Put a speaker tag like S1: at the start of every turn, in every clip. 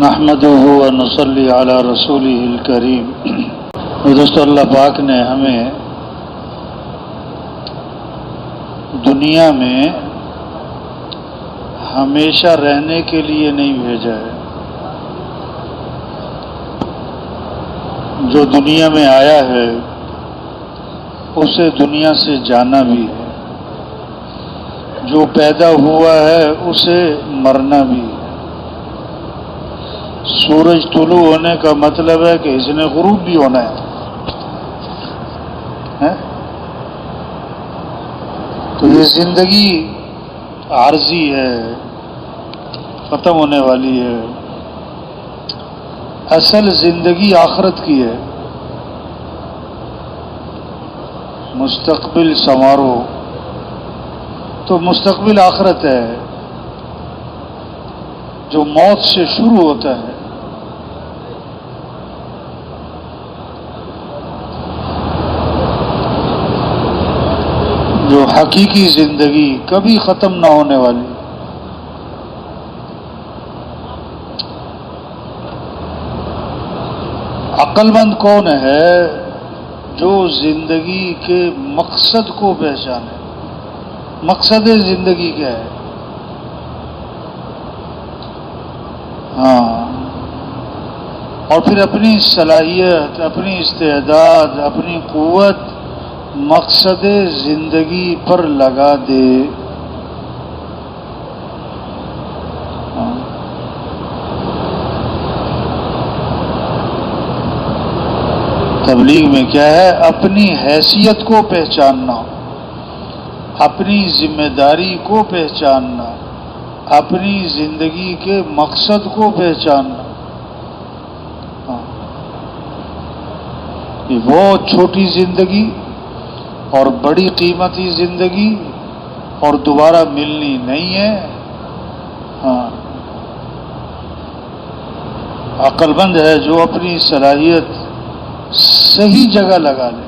S1: نحمده ونصلي على رسوله الكريم۔ دوستو، اللہ پاک نے ہمیں دنیا میں ہمیشہ رہنے کے لیے نہیں بھیجا ہے۔ جو دنیا میں آیا ہے اسے دنیا سے جانا بھی ہے، جو پیدا ہوا ہے اسے مرنا بھی ہے۔ سورج طلوع ہونے کا مطلب ہے کہ اس نے غروب بھی ہونا ہے۔ تو یہ زندگی عارضی ہے، ختم ہونے والی ہے۔ اصل زندگی آخرت کی ہے۔ مستقبل سنوارو، تو مستقبل آخرت ہے جو موت سے شروع ہوتا ہے۔ جو حقیقی زندگی کبھی ختم نہ ہونے والی۔ عقل مند کون ہے؟ جو زندگی کے مقصد کو پہچانے۔ مقصد زندگی کیا ہے؟ اور پھر اپنی صلاحیت، اپنی استعداد، اپنی قوت مقصد زندگی پر لگا دے۔ تبلیغ میں کیا ہے؟ اپنی حیثیت کو پہچاننا، اپنی ذمہ داری کو پہچاننا، اپنی زندگی کے مقصد کو پہچاننا۔ یہ بہت چھوٹی زندگی اور بڑی قیمتی زندگی اور دوبارہ ملنی نہیں ہے۔ عقل مند ہے جو اپنی صلاحیت صحیح جگہ لگا لے۔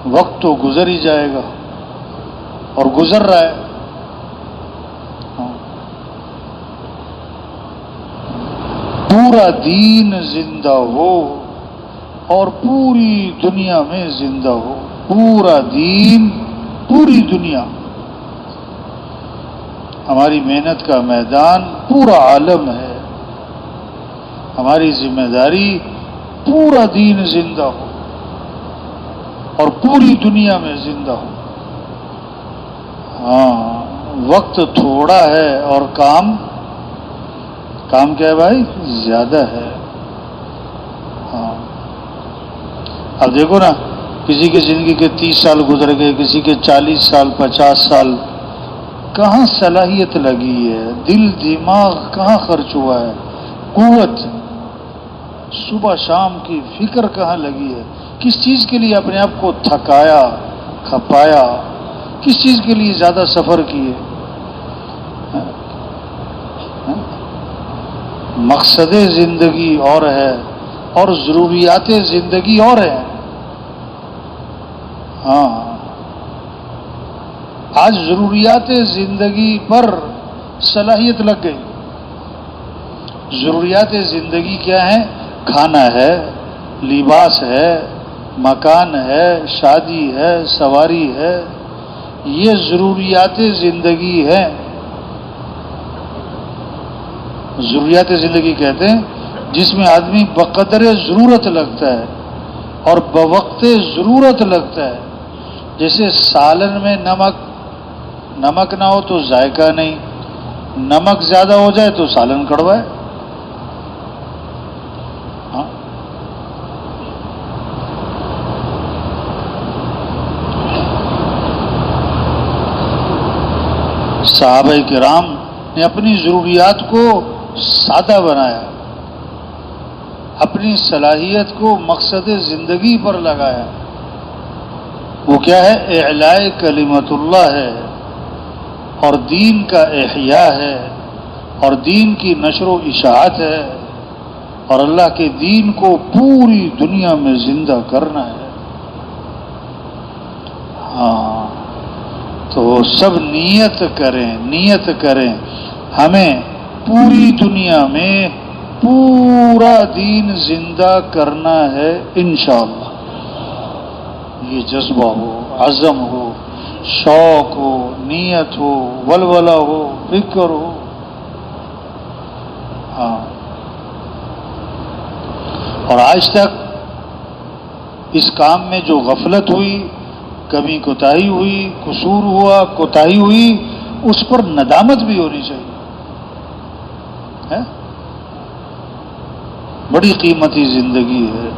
S1: وقت تو گزر ہی جائے گا اور گزر رہا ہے۔ پورا دین زندہ ہو اور پوری دنیا میں زندہ ہو۔ پورا دین، پوری دنیا۔ ہماری محنت کا میدان پورا عالم ہے۔ ہماری ذمہ داری پورا دین زندہ ہو اور پوری دنیا میں زندہ ہو۔ وقت تھوڑا ہے اور کام کیا ہے بھائی؟ زیادہ ہے۔ اب دیکھو نا، کسی کی زندگی کے 30 سال گزر گئے، کسی کے 40 سال، 50 سال۔ کہاں صلاحیت لگی ہے؟ دل دماغ کہاں خرچ ہوا ہے؟ قوت صبح شام کی فکر کہاں لگی ہے؟ کس چیز کے لیے اپنے آپ کو تھکایا، کھپایا؟ کس چیز کے لیے زیادہ سفر کیے؟ مقصد زندگی اور ہے اور ضروریات زندگی اور ہے۔ آج ضروریات زندگی پر صلاحیت لگ گئی۔ ضروریات زندگی کیا ہیں؟ کھانا ہے، لباس ہے، مکان ہے، شادی ہے، سواری ہے۔ یہ ضروریات زندگی ہے۔ ضروریات زندگی کہتے ہیں جس میں آدمی بقدر ضرورت لگتا ہے اور بوقت ضرورت لگتا ہے۔ جیسے سالن میں نمک نہ ہو تو ذائقہ نہیں، نمک زیادہ ہو جائے تو سالن کڑوا ہے۔ صحابہ کرام نے اپنی ضروریات کو سادہ بنایا، اپنی صلاحیت کو مقصد زندگی پر لگایا۔ وہ کیا ہے؟ اعلاء کلمت اللہ ہے اور دین کا احیاء ہے اور دین کی نشر و اشاعت ہے اور اللہ کے دین کو پوری دنیا میں زندہ کرنا ہے۔ تو سب نیت کریں ہمیں پوری دنیا میں پورا دین زندہ کرنا ہے انشاءاللہ. یہ جذبہ ہو، عزم ہو، شوق ہو، نیت ہو، ولولہ ہو، فکر ہو. ہاں. اور آج تک اس کام میں جو غفلت ہوئی، کمی کوتاہی ہوئی، قصور ہوا، کوتاہی ہوئی، اس پر ندامت بھی ہونی چاہیے. بڑی قیمتی زندگی ہے.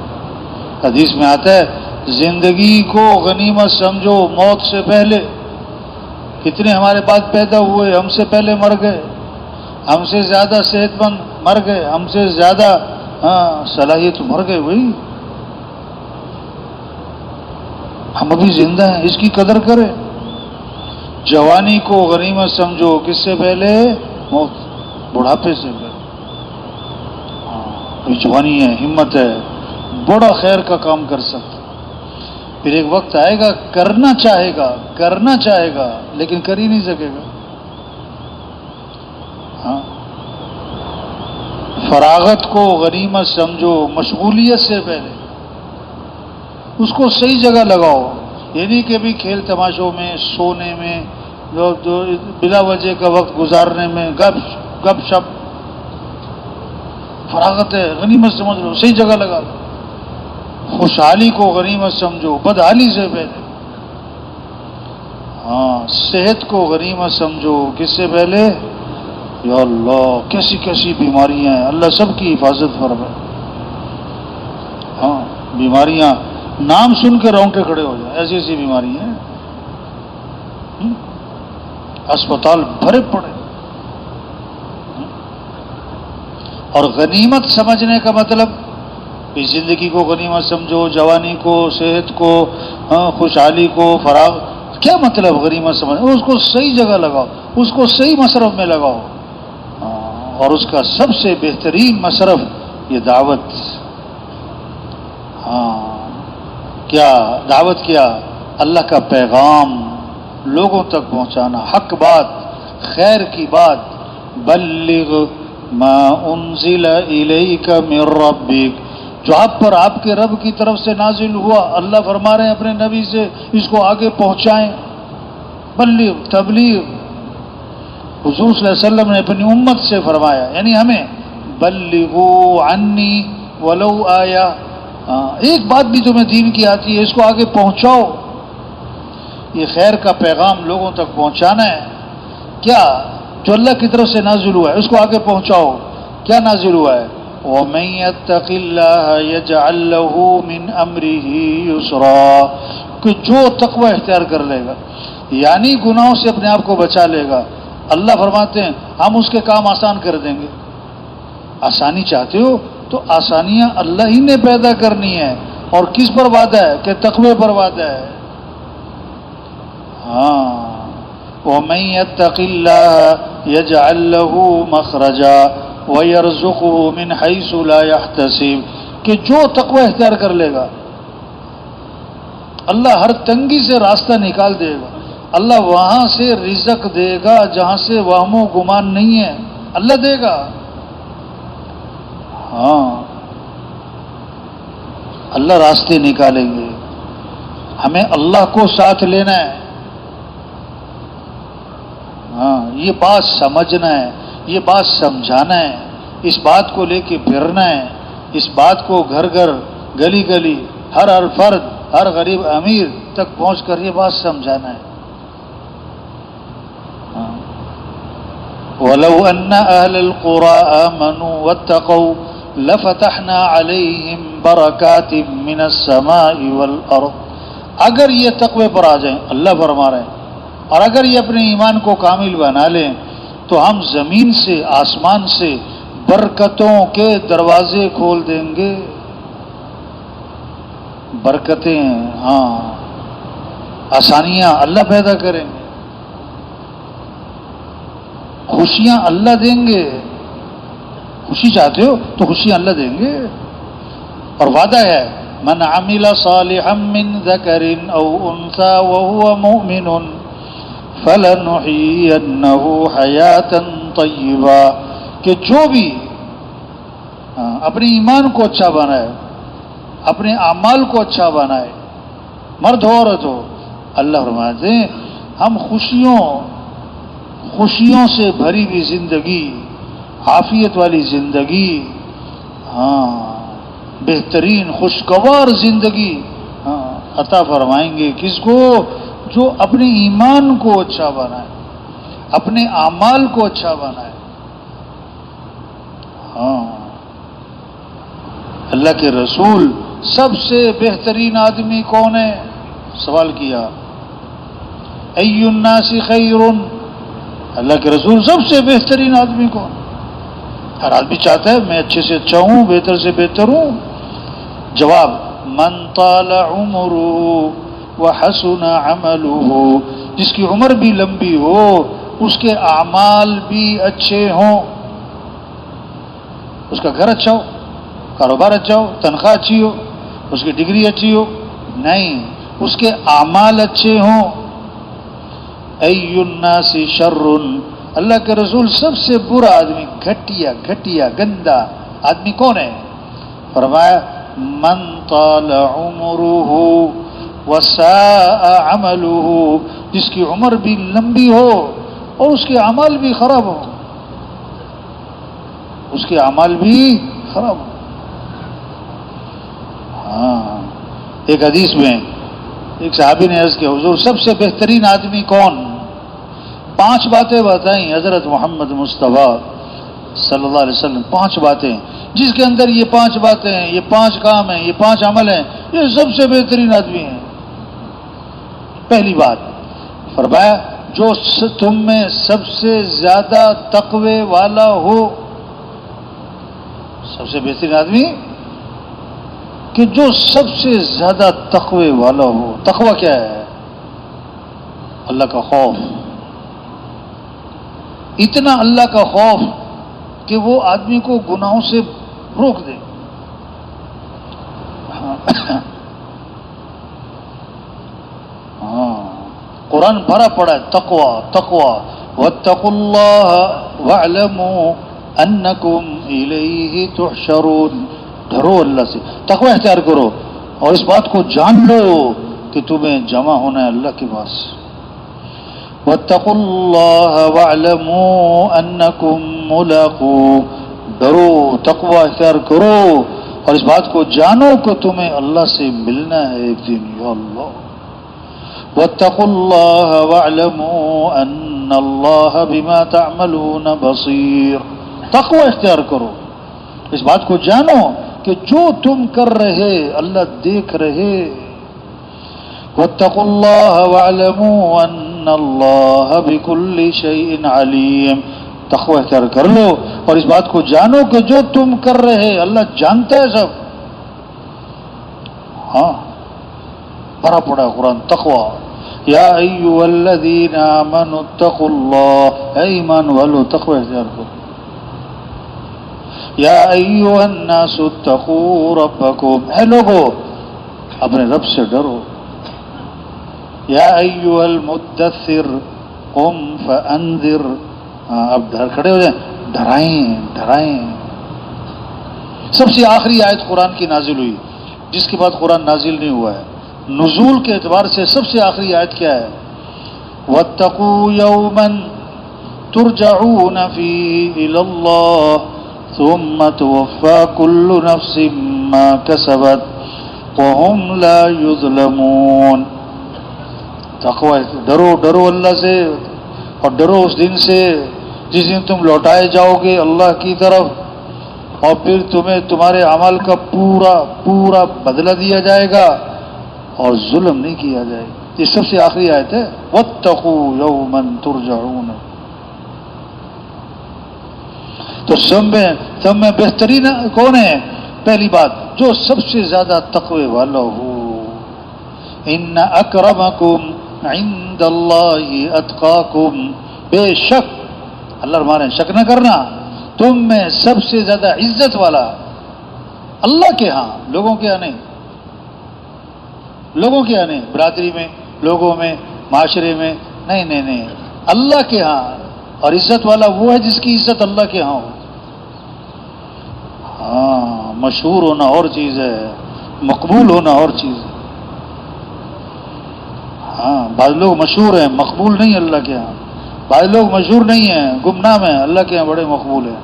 S1: حدیث میں آتا ہے زندگی کو غنیمت سمجھو موت سے پہلے. کتنے ہمارے پاس پیدا ہوئے، ہم سے پہلے مر گئے، ہم سے زیادہ صحت مند مر گئے، ہم سے زیادہ صلاحیت مر گئے. وہی ہم ابھی زندہ ہیں، اس کی قدر کریں. جوانی کو غنیمت سمجھو، کس سے پہلے؟ موت، بڑھاپے سے پہلے. ابھی جوانی ہے، ہمت ہے، بڑا خیر کا کام کر سکتا. پھر ایک وقت آئے گا کرنا چاہے گا لیکن کر ہی نہیں سکے گا. ہاں. فراغت کو غنیمت سمجھو، مشغولیت سے پہلے اس کو صحیح جگہ لگاؤ. یعنی کہ بھی کھیل تماشوں میں، سونے میں، بلا وجہ کا وقت گزارنے میں، گپ شپ. فراغت ہے، غنیمت سمجھ لو، صحیح جگہ لگا لو. خوشحالی کو غنیمت سمجھو، بدحالی سے پہلے. ہاں. صحت کو غنیمت سمجھو، کس سے پہلے؟ یا اللہ کیسی کیسی بیماریاں ہیں، اللہ سب کی حفاظت فرمائے. ہاں. بیماریاں نام سن کے رونگٹے کھڑے ہو جائیں، ایسی ایسی بیماریاں ہیں. اسپتال بھرے پڑے. اور غنیمت سمجھنے کا مطلب اس زندگی کو غنیمت سمجھو، جوانی کو، صحت کو، خوشحالی کو، فراغ. کیا مطلب غنیمت سمجھو؟ اس کو صحیح جگہ لگاؤ، اس کو صحیح مصرف میں لگاؤ. اور اس کا سب سے بہترین مصرف یہ دعوت. ہاں. کیا دعوت؟ کیا اللہ کا پیغام لوگوں تک پہنچانا، حق بات، خیر کی بات. بلغ ما انزل الیک من ربک، جو آپ پر آپ کے رب کی طرف سے نازل ہوا، اللہ فرما رہے ہیں اپنے نبی سے اس کو آگے پہنچائیں. بلغ، تبلیغ. حضور صلی اللہ علیہ وسلم نے اپنی امت سے فرمایا، یعنی ہمیں بلغوا عنی ولو آیا. ایک بات بھی تمہیں دین کی آتی ہے، اس کو آگے پہنچاؤ. یہ خیر کا پیغام لوگوں تک پہنچانا ہے. کیا؟ جو اللہ کی طرف سے نازل ہوا ہے اس کو آگے پہنچاؤ. کیا نازل ہوا ہے؟ وَمَن يَتَّقِ اللَّهَ يَجْعَل لَّهُ مِنْ أَمْرِهِ يُسْرًا، کہ جو تقوی اختیار کر لے گا، یعنی گناہوں سے اپنے آپ کو بچا لے گا، اللہ فرماتے ہیں ہم اس کے کام آسان کر دیں گے. آسانی چاہتے ہو تو آسانیاں اللہ ہی نے پیدا کرنی ہے. اور کس پر وعدہ ہے؟ کہ تقوی پر وعدہ ہے. ہاں. وَمَن يَتَّقِ اللَّهَ يَجْعَل لَّهُ مَخْرَجًا وَيَرْزُقْهُ مِنْ حَيْثُ لَا يَحْتَسِبُ، کہ جو تقوی اختیار کر لے گا اللہ ہر تنگی سے راستہ نکال دے گا. اللہ وہاں سے رزق دے گا جہاں سے وہم و گمان نہیں ہے، اللہ دے گا. ہاں. اللہ راستے نکالیں گے. ہمیں اللہ کو ساتھ لینا ہے. ہاں. یہ بات سمجھنا ہے، یہ بات سمجھانا ہے، اس بات کو لے کے پھرنا ہے، اس بات کو گھر گھر، گلی گلی، ہر فرد، ہر غریب امیر تک پہنچ کر یہ بات سمجھانا ہے. وَلَوْ أَنَّ أَهْلَ الْقُرَىٰ آمَنُوا وَاتَّقَوْا لَفَتَحْنَا عَلَيْهِمْ بَرَكَاتٍ مِّنَ السَّمَاءِ وَالْأَرْضِ. اگر یہ تقوی پر آ جائیں، اللہ فرما رہے ہیں، اور اگر یہ اپنے ایمان کو کامل بنا لیں تو ہم زمین سے، آسمان سے برکتوں کے دروازے کھول دیں گے. برکتیں، ہاں، آسانیاں اللہ پیدا کریں گے، خوشیاں اللہ دیں گے. خوشی چاہتے ہو تو خوشیاں اللہ دیں گے. اور وعدہ ہے من عمل صالحا من ذکر او انثى وهو مؤمن فلنحيينه حیاتا طیبا، کہ جو بھی اپنے ایمان کو اچھا بنائے، اپنے اعمال کو اچھا بنائے، مرد ہو عورت ہو، اللہ فرماتے ہیں ہم خوشیوں سے بھری ہوئی زندگی، عافیت والی زندگی، بہترین خوشگوار زندگی عطا فرمائیں گے. کس کو؟ جو اپنے ایمان کو اچھا بنائے، اپنے اعمال کو اچھا بنائے. اللہ کے رسول سب سے بہترین آدمی کون ہے؟ سوال کیا ای الناس خیر، اللہ کے رسول سب سے بہترین آدمی کون؟ ہر آدمی چاہتا ہے میں اچھے سے اچھا ہوں، بہتر سے بہتر ہوں. جواب من طال عمره وحسن عمله، جس کی عمر بھی لمبی ہو، اس کے اعمال بھی اچھے ہوں. اس کا گھر اچھا ہو، کاروبار اچھا ہو، تنخواہ اچھی ہو، اس کی ڈگری اچھی ہو، نہیں، اس کے اعمال اچھے ہوں. ای الناس شر، اللہ کے رسول سب سے برا آدمی، گھٹیا گندا آدمی کون ہے؟ فرمایا من طال عمره وساء عمله، جس کی عمر بھی لمبی ہو اور اس کے اعمال بھی خراب ہو، اس کے اعمال بھی خراب ہو. ایک حدیث میں ایک صحابی نے عرض کیا حضور سب سے بہترین آدمی کون؟ 5 باتیں بتائیں حضرت محمد مصطفیٰ صلی اللہ علیہ وسلم. 5 باتیں جس کے اندر یہ 5 باتیں ہیں، یہ 5 کام ہیں، یہ 5 عمل ہیں، یہ سب سے بہترین آدمی ہیں. پہلی بات فرمایا جو تم میں سب سے زیادہ تقوی والا ہو. سب سے بہترین آدمی کہ جو سب سے زیادہ تقوی والا ہو. تقوی کیا ہے؟ اللہ کا خوف. اتنا اللہ کا خوف کہ وہ آدمی کو گناہوں سے روک دے. قرآن بھرا پڑا ہے تقوی واتقوا اللہ واعلموا انکم الیہ تحشرون. ڈرو اللہ سے، تقوی اختیار کرو اور اس بات کو جان لو کہ تمہیں جمع ہونا ہے اللہ کے پاس. واتقوا اللہ واعلموا انکم ملاقوہ، ڈرو، تقوی اختیار کرو اور اس بات کو جانو کہ تمہیں اللہ سے ملنا ہے ایک دن. یا اللہ، واتقوا اللہ واعلموا ان اللہ بما تعملون بصیر. تقوی اختیار کرو، اس بات کو جانو کہ جو تم کر رہے اللہ دیکھ رہے. واتقوا اللہ واعلموا ان اللہ بكل شیء علیم. تقوی اختیار کر لو اور اس بات کو جانو کہ جو تم کر رہے اللہ جانتا ہے سب. بھرا پڑا قرآن تقوی. یا ایھا الذین آمنوا اتقوا اللہ، اے ایمان والو تقوی اختیار کرو. یا ایھا الناس اتقوا ربکم، اے لوگو اپنے رب سے ڈرو. یا ایھا المدثر قم فانذر. اب کھڑے ہو جائیں، ڈرائیں. سب سے آخری آیت قرآن کی نازل ہوئی، جس کے بعد قرآن نازل نہیں ہوا ہے. نزول کے اعتبار سے سب سے آخری آیت کیا ہے؟ واتقوا یوما ترجعون فیہ الی اللہ ثم توفی کل نفس ما کسبت وهم لا یظلمون. تقوی، ڈرو اللہ سے اور ڈرو اس دن سے جس دن تم لوٹائے جاؤ گے اللہ کی طرف اور پھر تمہیں تمہارے عمل کا پورا بدلہ دیا جائے گا اور ظلم نہیں کیا جائے گا. یہ سب سے آخری آیت ہے واتقوا یوما ترجعون. تو سب میں بہترین کون ہے؟ پہلی بات جو سب سے زیادہ تقوی والا ہو. ان اکرمکم عند اللہ اتقاکم، بے شک اللہ ہمارے شک نہ کرنا، تم میں سب سے زیادہ عزت والا اللہ کے ہاں، لوگوں کے ہاں نہیں. لوگوں کے ہاں نہیں، برادری میں، لوگوں میں، معاشرے میں نہیں، اللہ کے ہاں. اور عزت والا وہ ہے جس کی عزت اللہ کے ہاں ہو. مشہور ہونا اور چیز ہے، مقبول ہونا اور چیز ہے۔ ہاں، بعض لوگ مشہور ہیں، مقبول نہیں اللہ کے ہاں۔ بعض لوگ مشہور نہیں ہیں، گمنام ہیں، اللہ کے ہاں بڑے مقبول ہیں۔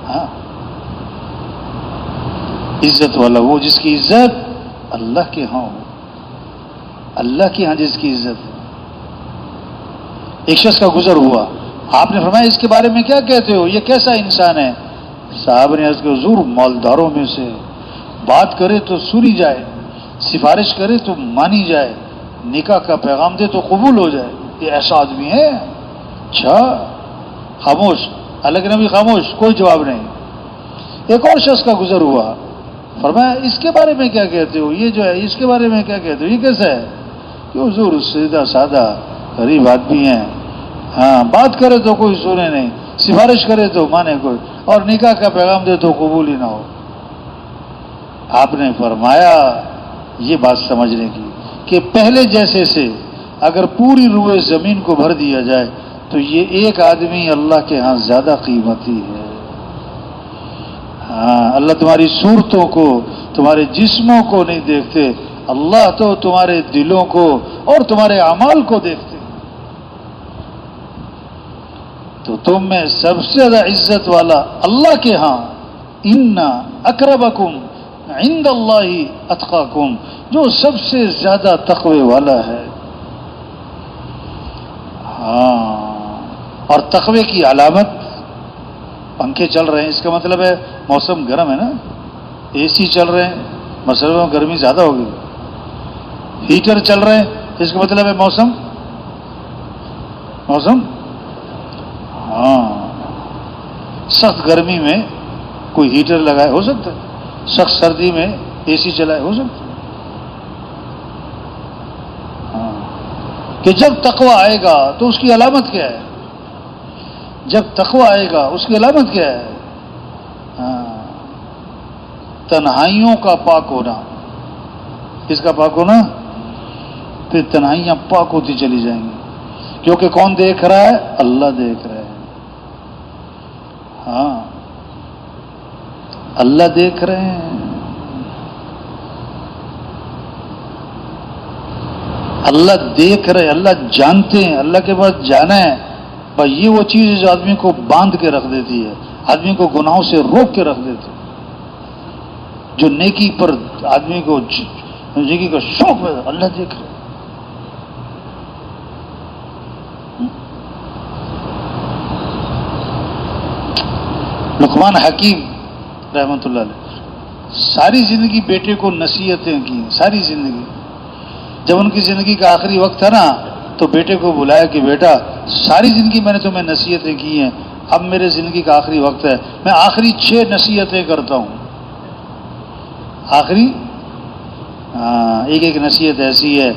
S1: ہاں، عزت والا وہ جس کی عزت اللہ کے ہاں ہو، اللہ کے ہاں جس کی عزت ہے۔ ایک شخص کا گزر ہوا، آپ نے فرمایا اس کے بارے میں کیا کہتے ہو، یہ کیسا انسان ہے؟ صاحب نے عرض کیا حضور مالداروں میں سے، بات کرے تو سنی جائے، سفارش کرے تو مانی جائے، نکاح کا پیغام دے تو قبول ہو جائے، یہ ایسا آدمی ہے؟ اچھا، خاموش، اللہ کے نبی خاموش، کوئی جواب نہیں۔ ایک اور شخص کا گزر ہوا، فرمایا اس کے بارے میں کیا کہتے ہو، یہ جو ہے اس کے بارے میں کیا کہتے ہو، یہ کیسا ہے؟ کہ حضور سیدھا سادہ غریب آدمی ہے، ہاں بات کرے تو کوئی سنے نہیں، سفارش کرے تو مانے کوئی، اور نکاح کا پیغام دے تو قبول ہی نہ ہو۔ آپ نے فرمایا یہ بات سمجھنے کی کہ پہلے جیسے سے اگر پوری روئے زمین کو بھر دیا جائے تو یہ ایک آدمی اللہ کے ہاں زیادہ قیمتی ہے۔ ہاں، اللہ تمہاری صورتوں کو، تمہارے جسموں کو نہیں دیکھتے، اللہ تو تمہارے دلوں کو اور تمہارے اعمال کو دیکھتے۔ تو تم میں سب سے زیادہ عزت والا اللہ کے ہاں ان اکرمکم عند اللہ اتقاکم، جو سب سے زیادہ تقوی والا ہے۔ ہاں، اور تقوی کی علامت، پنکھے چل رہے ہیں اس کا مطلب ہے موسم گرم ہے نا، اے سی چل رہے ہیں مثلا گرمی زیادہ ہوگی، ہیٹر چل رہے ہیں اس کا مطلب ہے موسم ہاں، سخت گرمی میں کوئی ہیٹر لگائے ہو سکتا ہے، سخت سردی میں اے سی چلائے ہو سکتا ہے۔ ہاں، کہ جب تقوی آئے گا تو اس کی علامت کیا ہے؟ جب تقوی آئے گا اس کی علامت کیا ہے؟ ہاں، تنہائیوں کا پاک ہونا۔ کس کا پاک ہونا؟ پھر تنہائیاں پاک ہوتی چلی جائیں گی، کیونکہ کون دیکھ رہا ہے؟ اللہ دیکھ رہا ہے۔ ہاں، اللہ دیکھ رہے ہیں، اللہ دیکھ رہے، اللہ جانتے ہیں، اللہ کے پاس جانا ہے۔ بھائی یہ وہ چیز ہے جو آدمی کو باندھ کے رکھ دیتی ہے، آدمی کو گناہوں سے روک کے رکھ دیتی ہے، جو نیکی پر آدمی کو نیکی کا شوق ہے، اللہ دیکھ رہے۔ لقمان حکیم رحمۃ اللہ علیہ ساری زندگی بیٹے کو نصیحتیں کی، ساری زندگی۔ جب ان کی زندگی کا آخری وقت تھا نا تو بیٹے کو بلایا کہ بیٹا ساری زندگی میں نے تمہیں نصیحتیں کی ہیں، اب میرے زندگی کا آخری وقت ہے، میں آخری 6 نصیحتیں کرتا ہوں۔ آخری ایک نصیحت ایسی ہے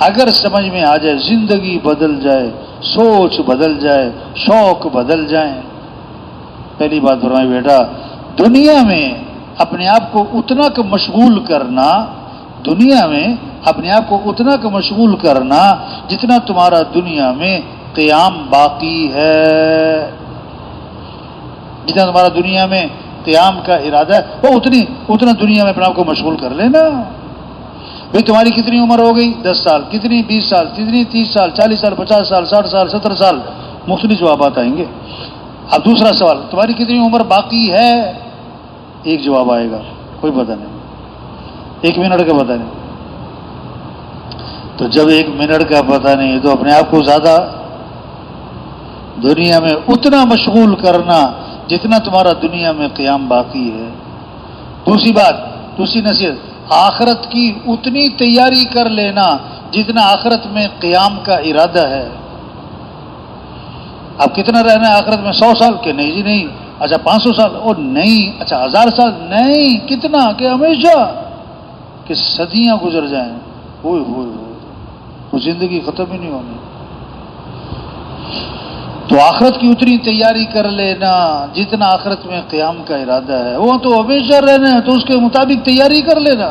S1: اگر سمجھ میں آ جائے زندگی بدل جائے، سوچ بدل جائے، شوق بدل جائیں۔ پہلی بات فرمائی بیٹا دنیا میں اپنے آپ کو اتنا کہ مشغول کرنا، دنیا میں اپنے آپ کو اتنا کہ مشغول کرنا جتنا تمہارا دنیا میں قیام باقی ہے، جتنا تمہارا دنیا میں قیام کا ارادہ ہے وہ اتنا دنیا میں اپنے آپ کو مشغول کر لینا۔ بھئی تمہاری کتنی عمر ہو گئی؟ 10 سال، کتنی 20 سال، کتنی 30 سال، 40 سال، 50 سال، 60 سال، 70 سال، مختلف جوابات آئیں گے۔ اب دوسرا سوال، تمہاری کتنی عمر باقی ہے؟ ایک جواب آئے گا، کوئی پتہ نہیں، 1 منٹ کا پتہ نہیں۔ تو جب 1 منٹ کا پتہ نہیں تو اپنے آپ کو زیادہ دنیا میں اتنا مشغول کرنا جتنا تمہارا دنیا میں قیام باقی ہے۔ دوسری بات، دوسری نصیحت، آخرت کی اتنی تیاری کر لینا جتنا آخرت میں قیام کا ارادہ ہے۔ اب کتنا رہنا ہے آخرت میں؟ 100 سال کے؟ نہیں جی نہیں۔ اچھا 500 سال؟ اور نہیں۔ اچھا 1000 سال؟ نہیں۔ کتنا کہ ہمیشہ کہ صدیاں گزر جائیں، ہوئے وہ زندگی ختم ہی نہیں ہونی۔ تو آخرت کی اتنی تیاری کر لینا جتنا آخرت میں قیام کا ارادہ ہے، وہ تو ہمیشہ رہنا ہے تو اس کے مطابق تیاری کر لینا۔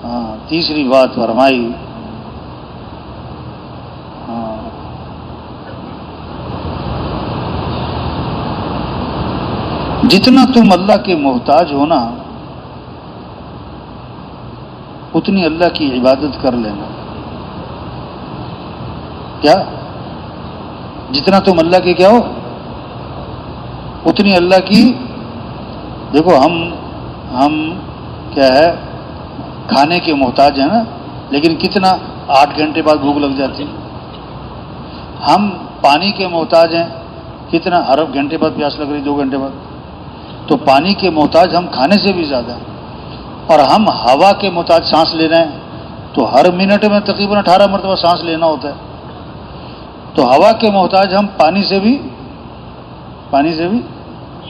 S1: ہاں، تیسری بات فرمائی، ہاں، جتنا تم اللہ کے محتاج ہو نا اتنی اللہ کی عبادت کر لینا. کیا؟ جتنا تم اللہ کے کیا ہو اتنی اللہ کی. دیکھو ہم کیا ہے کھانے کے محتاج ہیں نا، لیکن کتنا 8 گھنٹے بعد بھوک لگ جاتی. ہم پانی کے محتاج ہیں، کتنا ہر گھنٹے بعد پیاس لگ رہی، 2 گھنٹے بعد. تو پانی کے محتاج ہم کھانے سے بھی زیادہ ہیں. اور ہم ہوا کے محتاج سانس لے رہے ہیں تو ہر منٹ میں تقریباً 18 مرتبہ سانس لینا ہوتا ہے. تو ہوا کے محتاج ہم پانی سے بھی.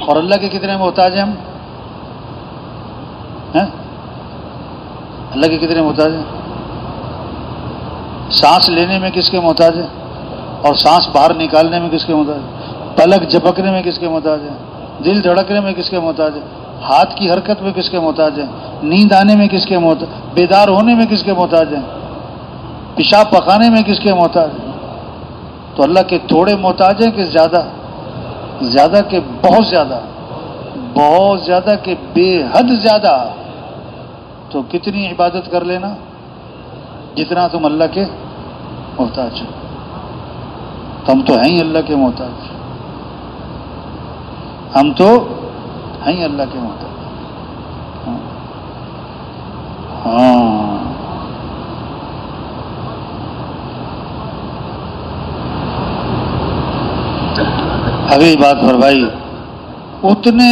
S1: اور اللہ کے کتنے محتاج ہیں ہم؟ اللہ کے کتنے محتاج ہیں؟ سانس لینے میں کس کے محتاج ہیں؟ اور سانس باہر نکالنے میں کس کے محتاج ہیں؟ پلک جھپکنے میں کس کے محتاج ہیں؟ دل دھڑکنے میں کس کے محتاج ہیں؟ ہاتھ کی حرکت میں کس کے محتاج ہیں؟ نیند آنے میں کس کے محتاج؟ بیدار ہونے میں کس کے محتاج ہیں؟ پیشاب پکانے میں کس کے محتاج ہیں؟ تو اللہ کے تھوڑے محتاج ہیں کہ زیادہ کہ بہت زیادہ کہ بے حد زیادہ. تو کتنی عبادت کر لینا جتنا تم اللہ کے محتاج ہو. ہم تو ہیں ہی اللہ کے محتاج، ہم تو ہیں ہی اللہ کے محتاج. ہاں اگلی بات فرمائی، اتنے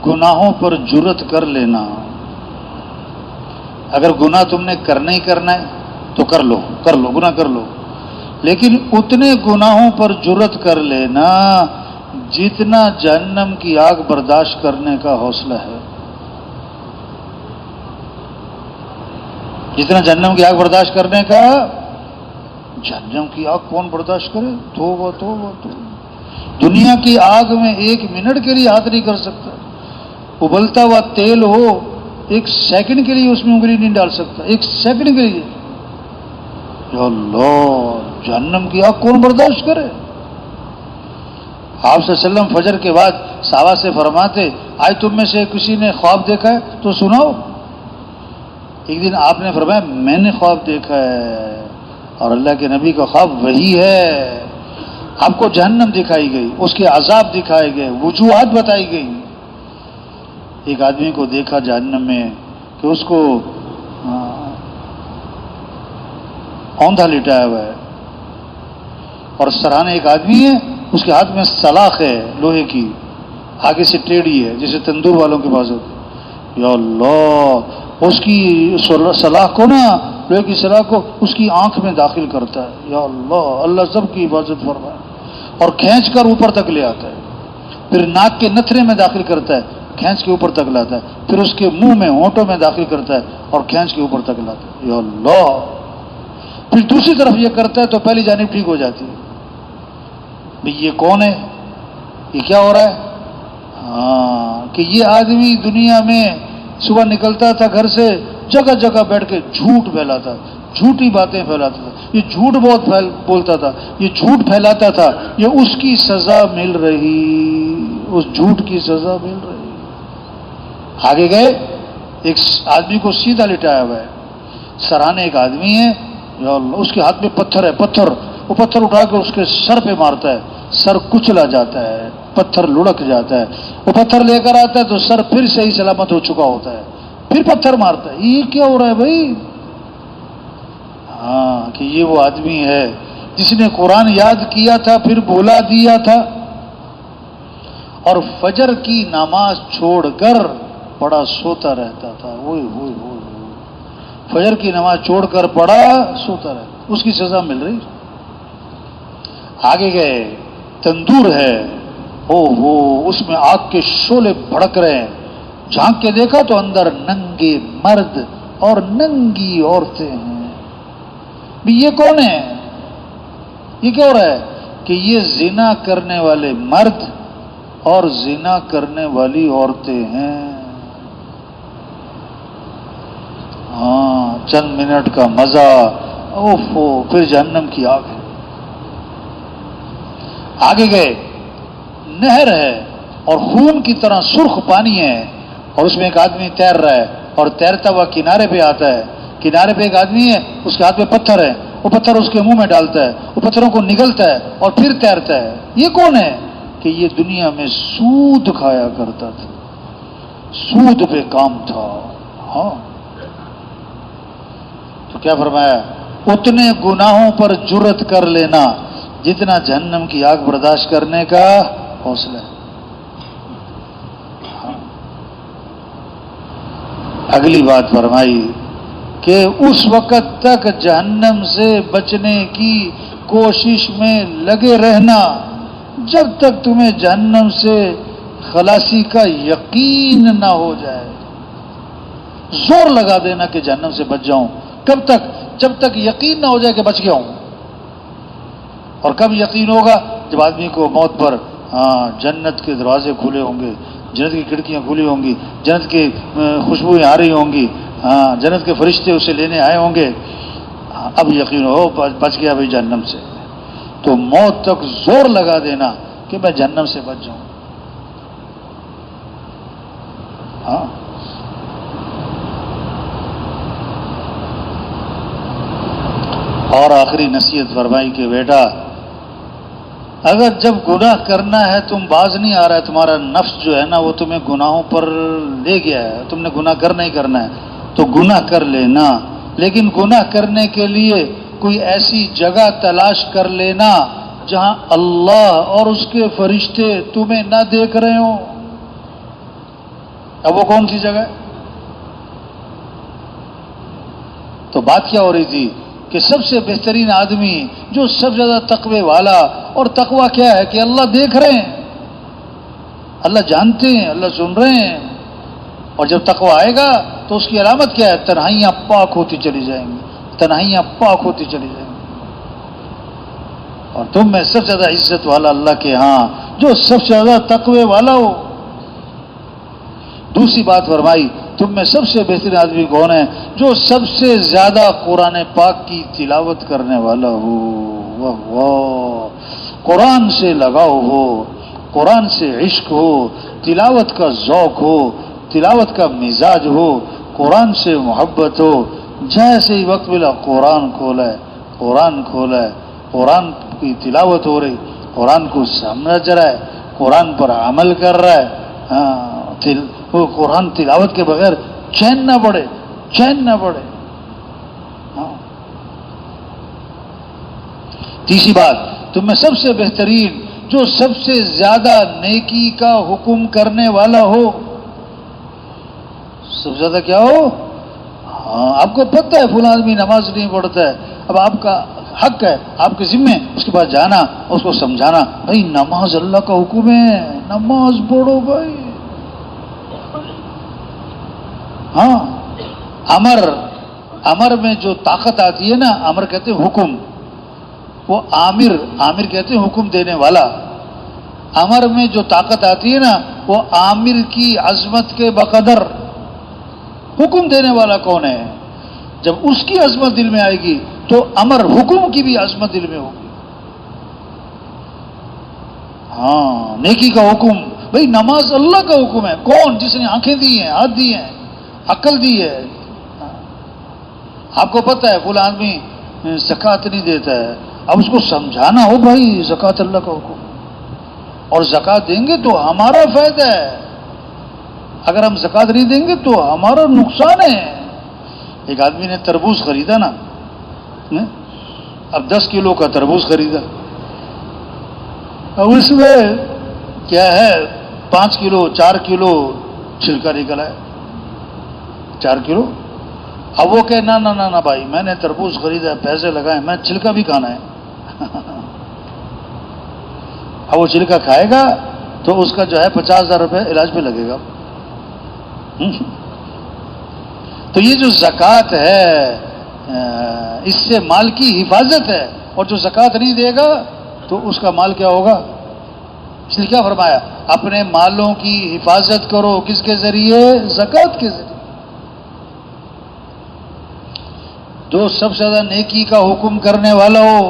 S1: گناہوں پر جرت کر لینا. اگر گناہ تم نے کرنا ہی کرنا ہے تو کر لو گناہ کر لو، لیکن اتنے گناہوں پر جرت کر لینا جتنا جہنم کی آگ برداشت کرنے کا حوصلہ ہے. جتنا جہنم کی آگ برداشت کرنے کا. جہنم کی آگ کون برداشت کرے؟ توبہ. دنیا کی آگ میں 1 منٹ کے لیے ہاتھ نہیں کر سکتا. ابلتا ہوا تیل ہو 1 سیکنڈ کے لیے اس میں انگلی نہیں ڈال سکتا، 1 سیکنڈ کے لیے. یا اللہ، جہنم کی آگ کون برداشت کرے؟ آپ صلی اللہ علیہ وسلم فجر کے بعد صحابہ سے فرماتے، آج تم میں سے کسی نے خواب دیکھا ہے تو سناؤ. ایک دن آپ نے فرمایا میں نے خواب دیکھا ہے، اور اللہ کے نبی کا خواب وہی ہے. آپ کو جہنم دکھائی گئی، اس کے عذاب دکھائے گئے، وجوہات بتائی گئی. ایک آدمی کو دیکھا جہنم میں کہ اس کو اوندھا لٹایا ہوا ہے، اور سرانے ایک آدمی ہے اس کے ہاتھ میں سلاخ ہے لوہے کی، آگے سے ٹیڑھی ہے جیسے تندور والوں کے پاس ہوتی. یا اللہ، اس کی سلاخ کو نا، لوہے کی سلاخ کو اس کی آنکھ میں داخل کرتا ہے. یا اللہ، اللہ سب کی حفاظت فرمائے. اور کھینچ کر اوپر تک لے آتا ہے، پھر ناک کے نتھرے میں داخل کرتا ہے، کھینچ کے اوپر تک لاتا ہے، پھر اس کے منہ میں ہونٹوں میں داخل کرتا ہے اور کھینچ کے اوپر تک لاتا ہے. یا اللہ، پھر دوسری طرف یہ کرتا ہے تو پہلی جانب ٹھیک ہو جاتی ہے. بھئی یہ کون ہے؟ یہ کیا ہو رہا ہے؟ کہ یہ آدمی دنیا میں صبح نکلتا تھا گھر سے، جگہ جگہ بیٹھ کے جھوٹ پھیلاتا، جھوٹی باتیں پھیلاتا تھا. یہ جھوٹ بہت بولتا تھا، یہ جھوٹ پھیلاتا تھا، یہ اس کی سزا مل رہی، اس جھوٹ کی سزا مل رہی. آگے گئے، ایک آدمی کو سیدھا لٹایا ہوا ہے، سرانے ایک آدمی ہے، یا اللہ، اس کے ہاتھ میں پتھر ہے، وہ پتھر اٹھا کے اس کے سر پہ مارتا ہے، سر کچلا جاتا ہے، پتھر لڑک جاتا ہے. وہ پتھر لے کر آتا ہے تو سر پھر صحیح سلامت ہو چکا ہوتا ہے، پھر پتھر مارتا ہے. یہ کیا ہو رہا ہے بھائی؟ کہ یہ وہ آدمی ہے جس نے قرآن یاد کیا تھا پھر بھولا دیا تھا، اور فجر کی نماز چھوڑ کر پڑا سوتا رہتا تھا. فجر کی نماز چھوڑ کر پڑا سوتا رہتا، اس کی سزا مل رہی. آگے گئے، تندور ہے، اس میں آگ کے شعلے بھڑک رہے ہیں. جھانک کے دیکھا تو اندر ننگے مرد اور ننگی عورتیں ہیں. یہ کون ہے؟ یہ کیا ہو رہا ہے؟ کہ یہ زنا کرنے والے مرد اور زنا کرنے والی عورتیں ہیں. چند منٹ کا مزہ، پھر جہنم کی آگ ہے. آگے گئے، نہر ہے اور خون کی طرح سرخ پانی ہے، اور اس میں ایک آدمی تیر رہا ہے، اور تیرتا ہوا کنارے پہ آتا ہے، کنارے پہ ایک آدمی ہے، اس کے ہاتھ میں پتھر ہے، وہ پتھر اس کے منہ میں ڈالتا ہے، وہ پتھروں کو نگلتا ہے اور پھر تیرتا ہے۔ یہ کون ہے؟ کہ یہ دنیا میں سود کھایا کرتا تھا، سود پہ کام تھا۔ ہاں، تو کیا فرمایا؟ اتنے گناہوں پر جرت کر لینا جتنا جہنم کی آگ برداشت کرنے کا حوصلہ ہے۔ اگلی بات فرمائی کہ اس وقت تک جہنم سے بچنے کی کوشش میں لگے رہنا جب تک تمہیں جہنم سے خلاصی کا یقین نہ ہو جائے۔ زور لگا دینا کہ جہنم سے بچ جاؤں، کب تک؟ جب تک یقین نہ ہو جائے کہ بچ گیا ہوں۔ اور کب یقین ہوگا؟ جب آدمی کو موت پر جنت کے دروازے کھلے ہوں گے، جنت کی کھڑکیاں کھلی ہوں گی، جنت کی خوشبوئیں آ رہی ہوں گی، جنت کے فرشتے اسے لینے آئے ہوں گے، اب یقین ہو بچ گیا بھائی جہنم سے۔ تو موت تک زور لگا دینا کہ میں جہنم سے بچ جاؤں۔ ہاں، اور آخری نصیحت فرمائی کہ بیٹا اگر جب گناہ کرنا ہے تم باز نہیں آ رہا ہے، تمہارا نفس جو ہے نا وہ تمہیں گناہوں پر لے گیا ہے، تم نے گناہ کرنا ہی کرنا ہے، تو گناہ کر لینا، لیکن گناہ کرنے کے لیے کوئی ایسی جگہ تلاش کر لینا جہاں اللہ اور اس کے فرشتے تمہیں نہ دیکھ رہے ہوں۔ اب وہ کون سی جگہ ہے؟ تو بات کیا ہو رہی تھی کہ سب سے بہترین آدمی جو سب سے زیادہ تقوی والا، اور تقوی کیا ہے کہ اللہ دیکھ رہے ہیں، اللہ جانتے ہیں، اللہ سن رہے ہیں، اور جب تقوی آئے گا تو اس کی علامت کیا ہے؟ تنہائیاں پاک ہوتی چلی جائیں گی، تنہائیاں پاک ہوتی چلی جائیں گی، اور تم میں سب سے زیادہ عزت والا اللہ کے ہاں جو سب سے زیادہ تقوی والا ہو۔ دوسری بات فرمائی تم میں سب سے بہترین آدمی کون ہے؟ جو سب سے زیادہ قرآن پاک کی تلاوت کرنے والا ہو۔ واہ، قرآن سے لگاؤ ہو، قرآن سے عشق ہو، تلاوت کا ذوق ہو، تلاوت کا مزاج ہو، قرآن سے محبت ہو۔ جیسے ہی وقت ملا قرآن کھولا ہے، قرآن کھولا ہے، قرآن کی تلاوت ہو رہی، قرآن کو سمجھ رہا ہے، قرآن پر عمل کر رہا ہے۔ وہ قرآن تلاوت کے بغیر چین نہ پڑے، چین نہ پڑے۔ تیسری بات تم میں سب سے بہترین جو سب سے زیادہ نیکی کا حکم کرنے والا ہو۔ سب سے زیادہ کیا ہو؟ آپ کو پتہ ہے فلاں آدمی نماز نہیں پڑھتا ہے، اب آپ کا حق ہے، آپ کے ذمہ اس کے پاس جانا، اس کو سمجھانا، بھائی نماز اللہ کا حکم ہے، نماز پڑھو بھائی۔ ہاں، امر میں جو طاقت آتی ہے نا، امر کہتے ہیں حکم، وہ عامر کہتے ہیں حکم دینے والا۔ امر میں جو طاقت آتی ہے نا وہ عامر کی عظمت کے بقدر۔ حکم دینے والا کون ہے؟ جب اس کی عظمت دل میں آئے گی تو امر حکم کی بھی عظمت دل میں ہوگی۔ ہاں، نیکی کا حکم، بھئی نماز اللہ کا حکم ہے۔ کون؟ جس نے آنکھیں دی ہیں، ہاتھ دی ہیں، عقل دی ہے۔ آپ کو پتہ ہے فلاں آدمی زکوٰۃ نہیں دیتا ہے، اب اس کو سمجھانا ہو بھائی زکوٰۃ اللہ کا حکم، اور زکوٰۃ دیں گے تو ہمارا فائدہ ہے، اگر ہم زکوٰۃ نہیں دیں گے تو ہمارا نقصان ہے۔ ایک آدمی نے تربوز خریدا نا، اب 10 کلو کا تربوز خریدا، اب اس میں کیا ہے 5 کلو 4 کلو چھلکا نکلا ہے، 4 کلو۔ اب وہ کہ نہ بھائی میں نے تربوز خریدا ہے، پیسے لگائے، میں چھلکا بھی کھانا ہے۔ اب وہ چھلکا کھائے گا تو اس کا جو ہے 50,000 روپے علاج پہ لگے گا۔ تو یہ جو زکوٰۃ ہے اس سے مال کی حفاظت ہے، اور جو زکوٰۃ نہیں دے گا تو اس کا مال کیا ہوگا؟ اس لیے کیا فرمایا؟ اپنے مالوں کی حفاظت کرو، کس کے ذریعے؟ زکوٰۃ کے ذریعے۔ جو سب سے زیادہ نیکی کا حکم کرنے والا ہو۔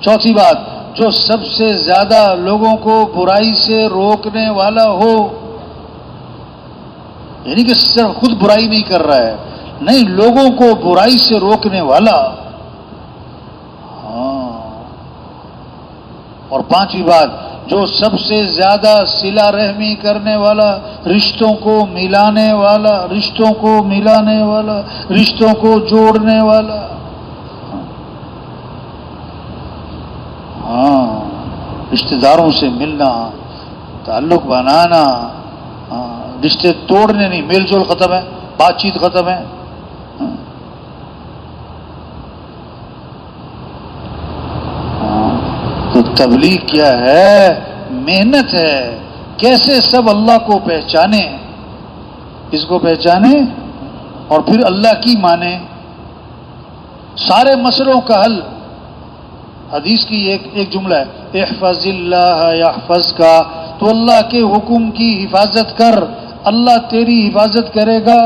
S1: چوتھی بات، جو سب سے زیادہ لوگوں کو برائی سے روکنے والا ہو. یعنی کہ صرف خود برائی نہیں کر رہا ہے، نہیں، لوگوں کو برائی سے روکنے والا. ہاں. اور پانچویں بات، جو سب سے زیادہ صلہ رحمی کرنے والا، رشتوں کو ملانے والا، رشتوں کو ملانے والا، رشتوں کو جوڑنے والا. ہاں، رشتہ داروں سے ملنا، تعلق بنانا، رشتے توڑنے نہیں، میل جول ختم ہے، بات چیت ختم ہے. تو تبلیغ کیا ہے؟ محنت ہے. کیسے سب اللہ کو پہچانے، اس کو پہچانے اور پھر اللہ کی مانے. سارے مسئلوں کا حل، حدیث کی ایک جملہ ہے، احفظ اللہ یحفظ کا، تو اللہ کے حکم کی حفاظت کر، اللہ تیری حفاظت کرے گا.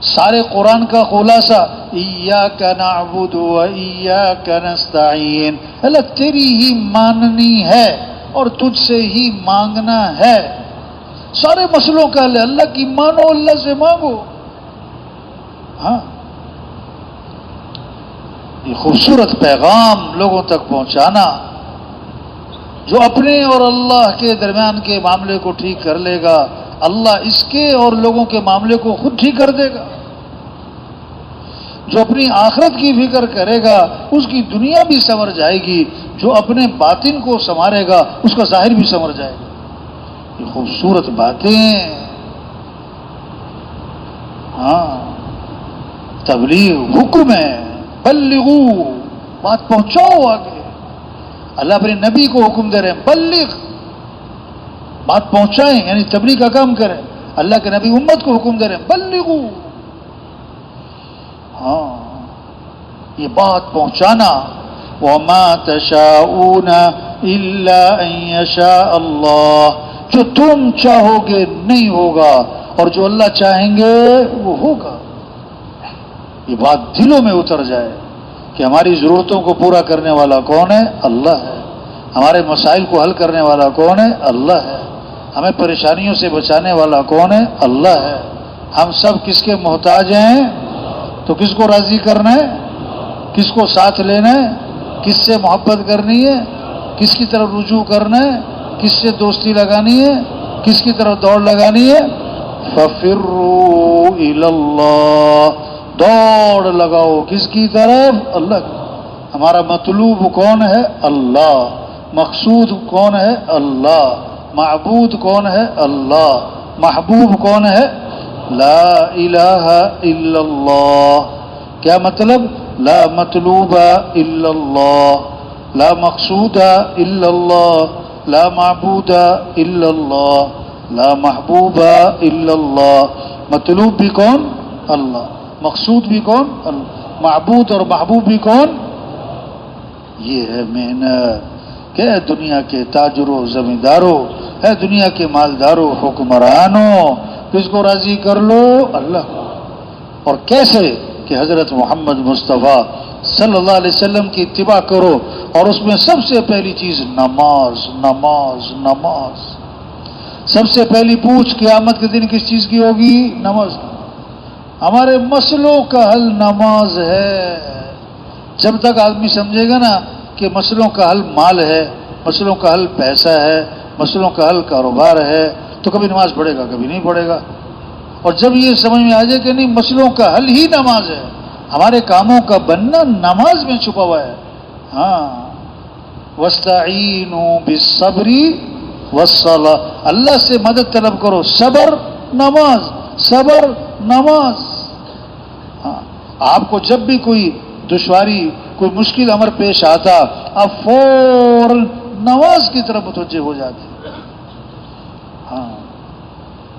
S1: سارے قرآن کا خلاصہ ایاک نعبد و ایاک نستعین، اللہ تیری ہی ماننی ہے اور تجھ سے ہی مانگنا ہے. سارے مسئلوں کا حل اللہ کی مانو، اللہ سے مانگو. ہاں، یہ خوبصورت پیغام لوگوں تک پہنچانا. جو اپنے اور اللہ کے درمیان کے معاملے کو ٹھیک کر لے گا، اللہ اس کے اور لوگوں کے معاملے کو خود ٹھیک کر دے گا. جو اپنی آخرت کی فکر کرے گا اس کی دنیا بھی سنور جائے گی، جو اپنے باطن کو سنوارے گا اس کا ظاہر بھی سنور جائے گا. یہ خوبصورت باتیں. ہاں، تبلیغ حکم ہے، بلغو، بات پہنچاؤ آگے. اللہ اپنے نبی کو حکم دے رہے ہیں، بلغ، بات پہنچائیں، یعنی تبلیغ کا کام کریں. اللہ کے نبی امت کو حکم دے رہے ہیں، بلغو. ہاں، یہ بات پہنچانا. وما تشاءون الا ان یشاء اللہ، جو تم چاہو گے نہیں ہوگا اور جو اللہ چاہیں گے وہ ہوگا. یہ بات دلوں میں اتر جائے کہ ہماری ضرورتوں کو پورا کرنے والا کون ہے؟ اللہ ہے. ہمارے مسائل کو حل کرنے والا کون ہے؟ اللہ ہے. ہمیں پریشانیوں سے بچانے والا کون ہے؟ اللہ ہے. ہم سب کس کے محتاج ہیں؟ تو کس کو راضی کرنا ہے؟ کس کو ساتھ لینا ہے؟ کس سے محبت کرنی ہے؟ کس کی طرف رجوع کرنا ہے؟ کس سے دوستی لگانی ہے؟ کس کی طرف دوڑ لگانی ہے؟ فَفِرُّوا إِلَى اللَّهِ، دوڑ لگاؤ کس کی طرف؟ اللہ کی. ہمارا مطلوب کون ہے؟ اللہ. مقصود کون ہے؟ اللہ. معبود کون ہے؟ اللہ. محبوب کون ہے؟ لا الہ الا اللہ. کیا مطلب؟ لا مطلوب الا اللہ، لا مقصود الا اللہ، لا معبود الا اللہ، لا محبوب الا اللہ. مطلوب بھی کون؟ اللہ. مقصود بھی کون؟ اللہ. معبود اور محبوب بھی کون؟ یہ ہے محنت. کہ دنیا کے تاجروں، زمینداروں، ہے دنیا کے مالداروں، حکمرانوں، کس کو راضی کر لو؟ اللہ. اور کیسے؟ کہ حضرت محمد مصطفیٰ صلی اللہ علیہ وسلم کی اتباع کرو، اور اس میں سب سے پہلی چیز نماز. نماز نماز. سب سے پہلی پوچھ قیامت کے دن کس چیز کی ہوگی؟ نماز. ہمارے مسئلوں کا حل نماز ہے. جب تک آدمی سمجھے گا نا کہ مسئلوں کا حل مال ہے، مسئلوں کا حل پیسہ ہے، مسئلوں کا حل کاروبار ہے، تو کبھی نماز پڑھے گا، کبھی نہیں پڑھے گا. اور جب یہ سمجھ میں آ جائے کہ نہیں، مسئلوں کا حل ہی نماز ہے، ہمارے کاموں کا بننا نماز میں چھپا ہوا ہے. ہاں، وَاسْتَعِینُوا بِالصَّبْرِ وَالصَّلَاةِ، اللہ سے مدد طلب کرو. صبر، نماز، صبر، نماز. ہاں، آپ کو جب بھی کوئی دشواری، کوئی مشکل امر پیش آتا، آپ فوراً نماز کی طرف متوجہ ہو جاتے. ہاں،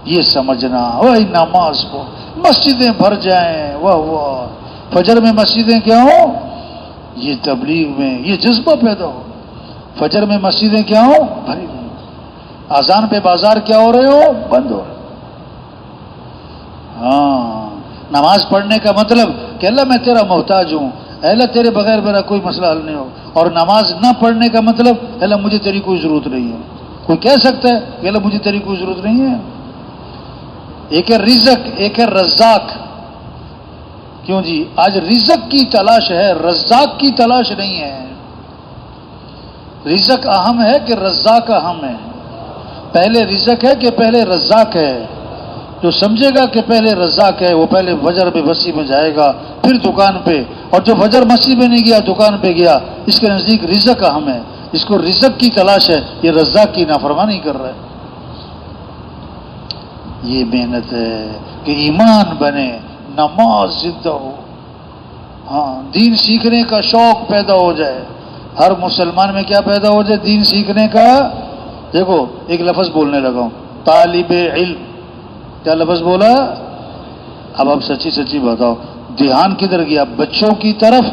S1: یہ سمجھنا، وہی نماز کو مسجدیں بھر جائیں، واہ واہ، فجر میں مسجدیں کیا ہوں؟ یہ تبلیغ میں یہ جذبہ پیدا ہو. فجر میں مسجدیں کیا ہوں؟ بھری ہوئی. اذان پہ بازار کیا ہو رہے ہو؟ بند ہو رہے. ہاں، نماز پڑھنے کا مطلب کہ اللہ میں تیرا محتاج ہوں، اے اللہ تیرے بغیر میرا کوئی مسئلہ حل نہیں ہوگا. اور نماز نہ پڑھنے کا مطلب اے اللہ مجھے تیری کوئی ضرورت نہیں ہے. کوئی کہہ سکتا ہے کہ اللہ مجھے تیری کوئی ضرورت نہیں ہے؟ ایک ہے رزق، ایک ہے رزاق. کیوں جی؟ آج رزق کی تلاش ہے، رزاق کی تلاش نہیں ہے. رزق اہم ہے کہ رزاق اہم ہے؟ پہلے رزق ہے کہ پہلے رزاق ہے؟ جو سمجھے گا کہ پہلے رزاق ہے وہ پہلے فجر میں مسجد میں جائے گا، پھر دکان پہ. اور جو فجر مسجد میں نہیں گیا دکان پہ گیا، اس کے نزدیک رزق اہم ہے. اس کو رزق کی تلاش ہے، یہ رزاق کی نافرمانی کر رہا ہے. یہ محنت ہے کہ ایمان بنے، نماز زندہ ہو، ہاں دین سیکھنے کا شوق پیدا ہو جائے. ہر مسلمان میں کیا پیدا ہو جائے؟ دین سیکھنے کا. دیکھو ایک لفظ بولنے لگا ہوں، طالب علم. کیا لفظ بولا؟ اب آپ سچی سچی بتاؤ، دھیان کدھر گیا؟ بچوں کی طرف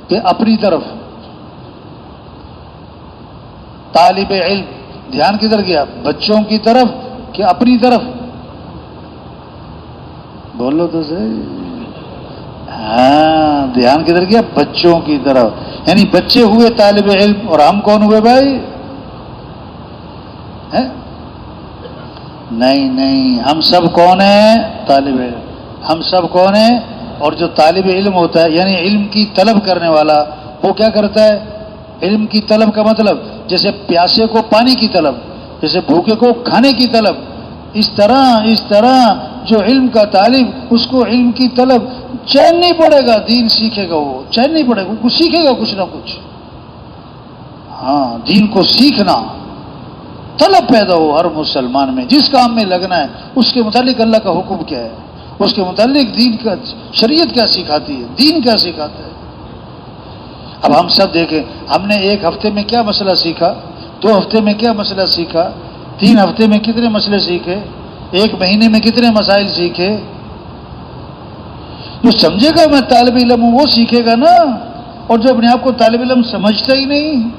S1: کہ اپنی طرف؟ طالب علم دھیان کدھر گیا؟ بچوں کی طرف کہ اپنی طرف؟ بولو تو صحیح. ہاں دھیان کدھر گیا؟ بچوں کی طرف. یعنی بچے ہوئے طالب علم اور ہم کون ہوئے بھائی؟ نہیں، ہم سب کون ہیں؟ طالب علم. ہم سب کون ہیں؟ اور جو طالب علم ہوتا ہے یعنی علم کی طلب کرنے والا، وہ کیا کرتا ہے؟ علم کی طلب کا مطلب جیسے پیاسے کو پانی کی طلب، جیسے بھوکے کو کھانے کی طلب، اس طرح جو علم کا طالب، اس کو علم کی طلب. چین نہیں پڑے گا دین سیکھے گا، وہ چین نہیں پڑے گا، وہ سیکھے گا کچھ نہ کچھ. ہاں دین کو سیکھنا، طلب پیدا ہو ہر مسلمان میں. جس کام میں لگنا ہے اس کے متعلق اللہ کا حکم کیا ہے، اس کے متعلق دین کا شریعت کیا سکھاتی ہے، دین کیا سکھاتا ہے. اب ہم سب دیکھیں، ہم نے ایک ہفتے میں کیا مسئلہ سیکھا، 2 ہفتے میں کیا مسئلہ سیکھا، 3 ہفتے میں کتنے مسئلے سیکھے، 1 مہینے میں کتنے مسائل سیکھے. جو سمجھے گا میں طالب علم ہوں وہ سیکھے گا نا. اور جو اپنے آپ کو طالب علم سمجھتا ہی نہیں.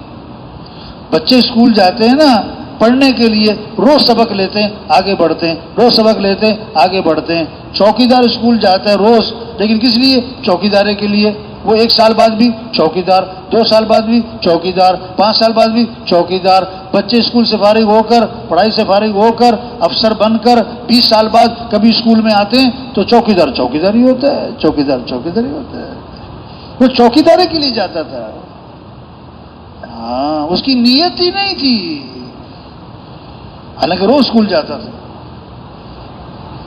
S1: بچے اسکول جاتے ہیں نا پڑھنے کے لیے، روز سبق لیتے ہیں آگے بڑھتے ہیں، روز سبق لیتے ہیں آگے بڑھتے ہیں. چوکیدار اسکول جاتا ہے روز، لیکن کس لیے؟ چوکیدارے کے لیے. وہ 1 سال بعد بھی چوکیدار، 2 سال بعد بھی چوکیدار، 5 سال بعد بھی چوکیدار. بچے اسکول سے فارغ ہو کر، پڑھائی سے فارغ ہو کر، افسر بن کر 20 سال بعد کبھی اسکول میں آتے ہیں تو چوکیدار ہی ہوتا ہے. چوکیدار ہی ہوتا ہے. وہ چوکیدارے کے لیے جاتا تھا. ہاں اس کی نیت ہی نہیں تھی، حالانکہ روز اسکول جاتا تھا.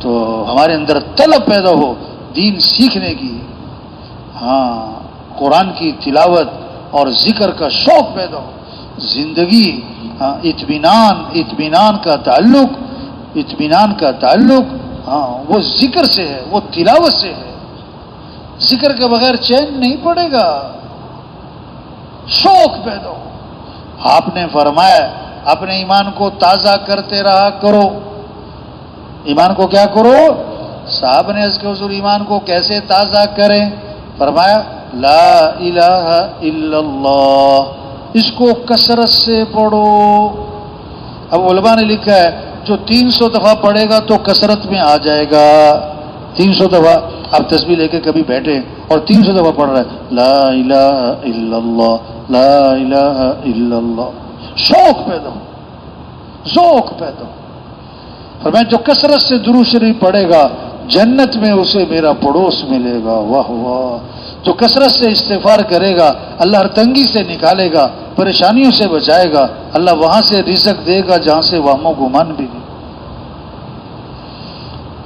S1: تو ہمارے اندر طلب پیدا ہو دین سیکھنے کی، ہاں قرآن کی تلاوت اور ذکر کا شوق پیدا ہو. زندگی اطمینان کا تعلق ہاں وہ ذکر سے ہے، وہ تلاوت سے ہے. ذکر کے بغیر چین نہیں پڑے گا. شوق پیدا ہو. آپ نے فرمایا اپنے ایمان کو تازہ کرتے رہا کرو. ایمان کو کیا کرو؟ صاحب نے اس کے حضور ایمان کو کیسے تازہ کریں؟ فرمایا لا الہ الا اللہ. اس کو کثرت سے پڑھو. اب علماء نے لکھا ہے جو 300 دفعہ پڑھے گا تو کثرت میں آ جائے گا. 300 دفعہ آپ تسبیح لے کے کبھی بیٹھے اور 300 دفعہ پڑھ رہے لا الہ الا اللہ، لا الہ الا اللہ. شوق پیدا ہو، ذوق پیدا ہو. فرمایا جو کثرت سے درود شریف پڑھے گا جنت میں اسے میرا پڑوس ملے گا. واہ واہ. جو کثرت سے استغفار کرے گا اللہ ہر تنگی سے نکالے گا، پریشانیوں سے بچائے گا. اللہ وہاں سے رزق دے گا جہاں سے وہم و گمان بھی نہیں.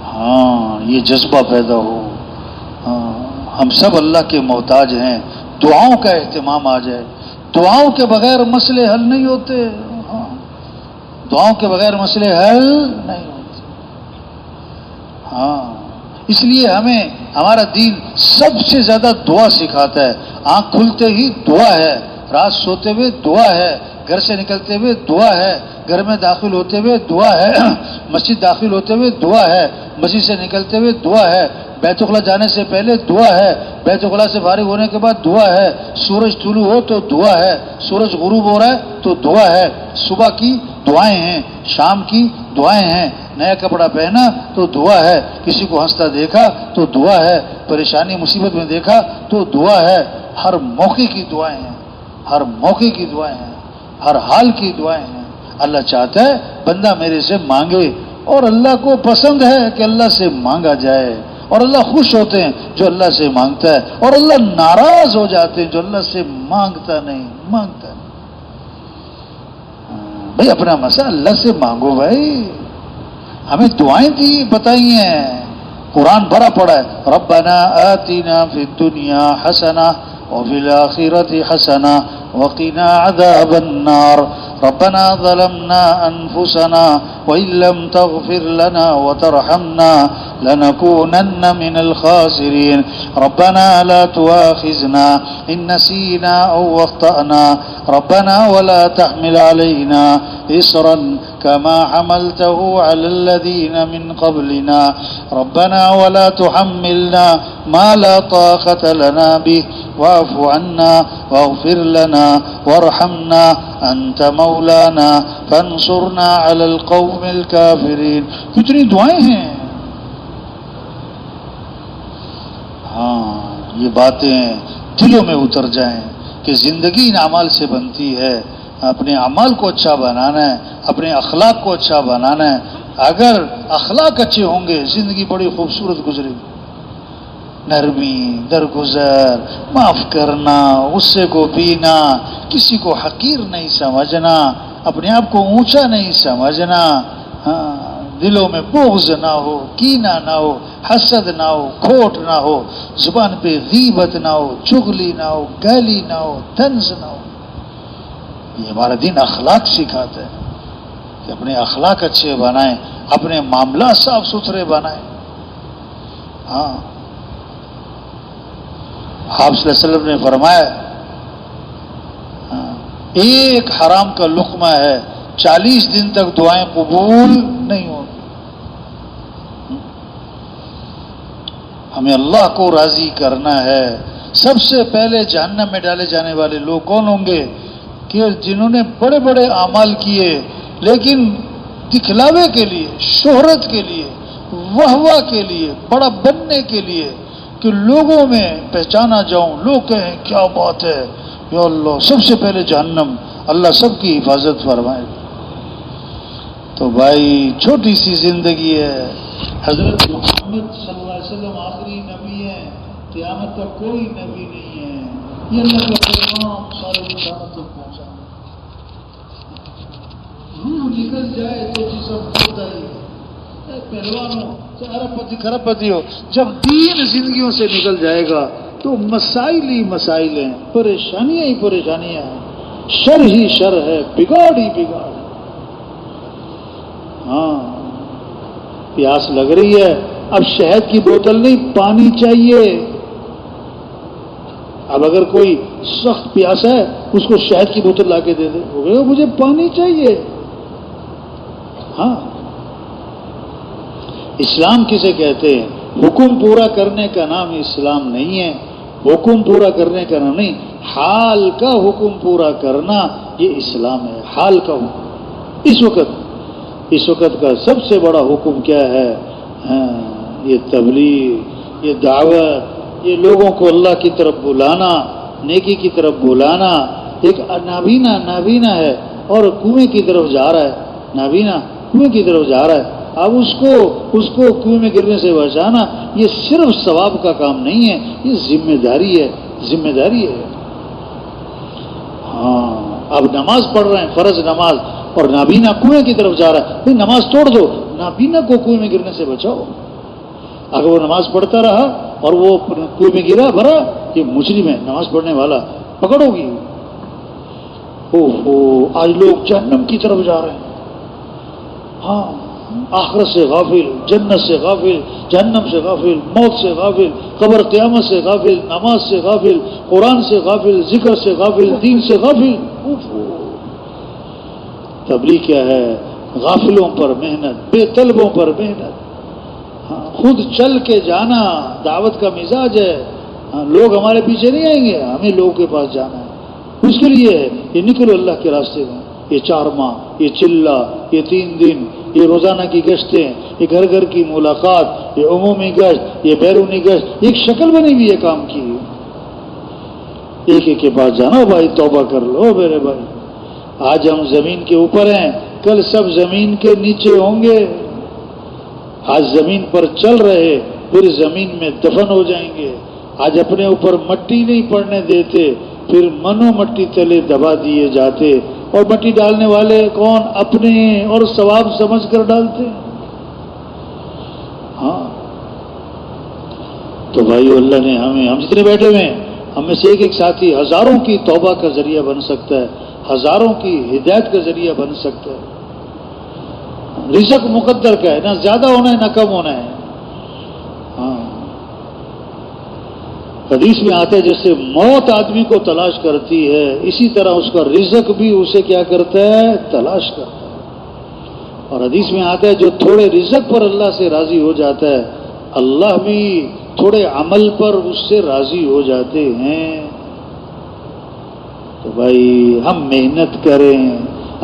S1: ہاں یہ جذبہ پیدا ہو. ہاں ہم سب اللہ کے محتاج ہیں. دعاؤں کا اہتمام آ جائے. دعاؤں کے بغیر مسئلے حل نہیں ہوتے. ہاں دعاؤں کے بغیر مسئلے حل نہیں ہوتے. ہاں اس لیے ہمیں ہمارا دین سب سے زیادہ دعا سکھاتا ہے. آنکھ کھلتے ہی دعا ہے، رات سوتے ہوئے دعا ہے، گھر سے نکلتے ہوئے دعا ہے، گھر میں داخل ہوتے ہوئے دعا ہے، مسجد داخل ہوتے ہوئے دعا ہے، مسجد سے نکلتے ہوئے دعا ہے، بیت الخلا جانے سے پہلے دعا ہے، بیت الخلا سے فارغ ہونے کے بعد دعا ہے، سورج طلوع ہو تو دعا ہے، سورج غروب ہو رہا ہے تو دعا ہے. صبح کی دعائیں ہیں، شام کی دعائیں ہیں، نیا کپڑا پہنا تو دعا ہے، کسی کو ہنستا دیکھا تو دعا ہے، پریشانی مصیبت میں دیکھا تو دعا ہے. ہر موقع کی دعائیں ہیں، ہر موقع کی دعائیں ہیں، ہر حال کی دعائیں ہیں۔ اللہ چاہتا ہے بندہ میرے سے مانگے، اور اللہ کو پسند ہے کہ اللہ سے مانگا جائے، اور اللہ خوش ہوتے ہیں جو اللہ سے مانگتا ہے، اور اللہ ناراض ہو جاتے ہیں جو اللہ سے مانگتا نہیں۔ بھائی اپنا مسئلہ اللہ سے مانگو بھائی، ہمیں دعائیں دی بتائی ہیں، قرآن بھرا پڑا ہے، ربنا آتنا فی الدنیا حسنہ وفی الآخرۃ حسنہ وقنا عذاب النار ربنا ظلمنا انفسنا وان لم تغفر لنا وترحمنا لنكونن من الخاسرين ربنا لا تؤاخذنا ان نسينا او اخطأنا ربنا ولا تحمل علينا إصرا كما حملته على الذين من قبلنا ربنا ولا تحملنا ما لا طاقة لنا به واعف عنا واغفر لنا وارحمنا أنت مولانا فانصرنا على القوم الكافرين۔ کتنی دعائیں ہیں۔ ہاں یہ باتیں دلوں میں اتر جائیں کہ زندگی ان اعمال سے بنتی ہے، اپنے اعمال کو اچھا بنانا ہے، اپنے اخلاق کو اچھا بنانا ہے۔ اگر اخلاق اچھے ہوں گے زندگی بڑی خوبصورت گزرے گی۔ نرمی، درگزر، معاف کرنا، غصے کو پینا، کسی کو حقیر نہیں سمجھنا، اپنے آپ کو اونچا نہیں سمجھنا، ہاں دلوں میں بغض نہ ہو، کینہ نہ ہو، حسد نہ ہو، کھوٹ نہ ہو، زبان پہ غیبت نہ ہو، چغلی نہ ہو، گالی نہ ہو، طنز نہ ہو۔ یہ ہمارا دین اخلاق سکھاتا ہے کہ اپنے اخلاق اچھے بنائیں، اپنے معاملات صاف ستھرے بنائیں۔ ہاں آپ صلی اللہ علیہ وسلم نے فرمایا ایک حرام کا لقمہ ہے 40 دن تک دعائیں قبول نہیں ہوں۔ ہمیں اللہ کو راضی کرنا ہے۔ سب سے پہلے جہنم میں ڈالے جانے والے لوگ کون ہوں گے؟ کہ جنہوں نے بڑے بڑے اعمال کیے لیکن دکھلاوے کے لیے، شہرت کے لیے، واہ کے لیے، بڑا بننے کے لیے، کہ لوگوں میں پہچانا جاؤں، لوگ کہیں کیا بات ہے، یا اللہ سب سے پہلے جہنم۔ اللہ سب کی حفاظت فرمائے۔ تو بھائی چھوٹی سی زندگی ہے، حضرت محمد صلی اللہ علیہ وسلم آخری نبی ہیں، قیامت تک کوئی نبی نہیں ہے، یہ اللہ کا پیغام سارے انسانوں تک پہنچا۔ روح نکل جائے تو جسم ہوتا ہی ہے۔ پہلوانوں سے ارب پتی خرب پتی ہو، جب دین زندگیوں سے نکل جائے گا تو مسائل ہی مسائل ہیں، پریشانیاں ہی پریشانیاں ہیں، شر ہی شر ہے، بگاڑ ہی بگاڑ ہے۔ ہاں پیاس لگ رہی ہے، اب شہد کی بوتل نہیں پانی چاہیے۔ اب اگر کوئی سخت پیاس ہے اس کو شہد کی بوتل لا کے دے دے، وہ کہے گا مجھے پانی چاہیے۔ ہاں اسلام کسے کہتے ہیں؟ حکم پورا کرنے کا نام اسلام نہیں ہے، حکم پورا کرنے کا نام نہیں، حال کا حکم پورا کرنا یہ اسلام ہے۔ حال کا حکم اس وقت کا سب سے بڑا حکم کیا ہے؟ یہ تبلیغ، یہ دعوت، یہ لوگوں کو اللہ کی طرف بلانا، نیکی کی طرف بلانا۔ ایک نابینا ہے اور کنویں کی طرف جا رہا ہے، نابینا کنویں کی طرف جا رہا ہے، اب اس کو کنویں میں گرنے سے بچانا یہ صرف ثواب کا کام نہیں ہے، یہ ذمہ داری ہے۔ ہاں اب نماز پڑھ رہے ہیں، فرض نماز، اور نابینا کنویں کی طرف جا رہا ہے، بھائی نماز توڑ دو، نابینا کو کنویں میں گرنے سے بچاؤ۔ اگر وہ نماز پڑھتا رہا اور وہ کنویں میں گرا بھرا، یہ مجرم ہے، نماز پڑھنے والا، پکڑو گی۔ آج لوگ جہنم کی طرف جا رہے ہیں۔ ہاں آخرت سے غافل، جنت سے غافل، جہنم سے غافل، موت سے غافل، قبر قیامت سے غافل، نماز سے غافل، قرآن سے غافل، ذکر سے غافل، دین سے غافل۔ تبلیغ کیا ہے؟ غافلوں پر محنت، بے طلبوں پر محنت، خود چل کے جانا دعوت کا مزاج ہے۔ لوگ ہمارے پیچھے نہیں آئیں گے، ہمیں لوگوں کے پاس جانا ہے۔ اس کے لیے یہ نکلو اللہ کے راستے میں، یہ 4 ماہ، یہ چلہ، یہ 3 دن، یہ روزانہ کی گشتیں، یہ گھر گھر کی ملاقات، یہ عمومی گشت، یہ بیرونی گشت، ایک شکل بنی ہوئی ہے کام کی۔ ایک ایک کے پاس جانا، بھائی توبہ کر لو میرے بھائی، آج ہم زمین کے اوپر ہیں، کل سب زمین کے نیچے ہوں گے، آج زمین پر چل رہے پھر زمین میں دفن ہو جائیں گے، آج اپنے اوپر مٹی نہیں پڑنے دیتے پھر منو مٹی تلے دبا دیے جاتے، اور مٹی ڈالنے والے کون؟ اپنے اور ثواب سمجھ کر ڈالتے۔ ہاں تو بھائی اللہ نے ہم جتنے بیٹھے ہوئے ہیں، ہم میں سے ایک ایک ساتھی ہزاروں کی توبہ کا ذریعہ بن سکتا ہے، ہزاروں کی ہدایت کا ذریعہ بن سکتا ہے۔ رزق مقدر کا ہے، نہ زیادہ ہونا ہے نہ کم ہونا ہے۔ ہاں حدیث میں آتا ہے جیسے موت آدمی کو تلاش کرتی ہے، اسی طرح اس کا رزق بھی اسے کیا کرتا ہے؟ تلاش کرتا ہے۔ اور حدیث میں آتا ہے جو تھوڑے رزق پر اللہ سے راضی ہو جاتا ہے، اللہ بھی تھوڑے عمل پر اس سے راضی ہو جاتے ہیں۔ تو بھائی ہم محنت کریں،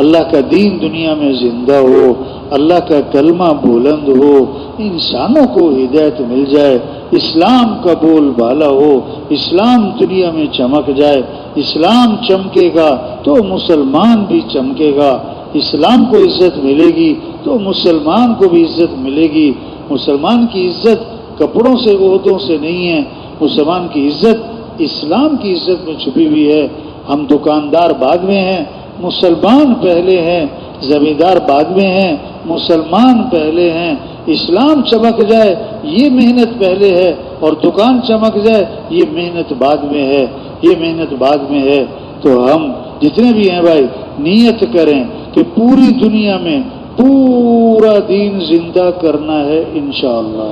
S1: اللہ کا دین دنیا میں زندہ ہو، اللہ کا کلمہ بلند ہو، انسانوں کو ہدایت مل جائے، اسلام کا بول بالا ہو، اسلام دنیا میں چمک جائے۔ اسلام چمکے گا تو مسلمان بھی چمکے گا، اسلام کو عزت ملے گی تو مسلمان کو بھی عزت ملے گی۔ مسلمان کی عزت کپڑوں سے عہدوں سے نہیں ہے، مسلمان کی عزت اسلام کی عزت میں چھپی ہوئی ہے۔ ہم دکاندار بعد میں ہیں، مسلمان پہلے ہیں، زمیندار بعد میں ہیں، مسلمان پہلے ہیں۔ اسلام چمک جائے یہ محنت پہلے ہے، اور دکان چمک جائے یہ محنت بعد میں ہے، یہ محنت بعد میں ہے۔ تو ہم جتنے بھی ہیں بھائی نیت کریں کہ پوری دنیا میں پورا دین زندہ کرنا ہے انشاءاللہ۔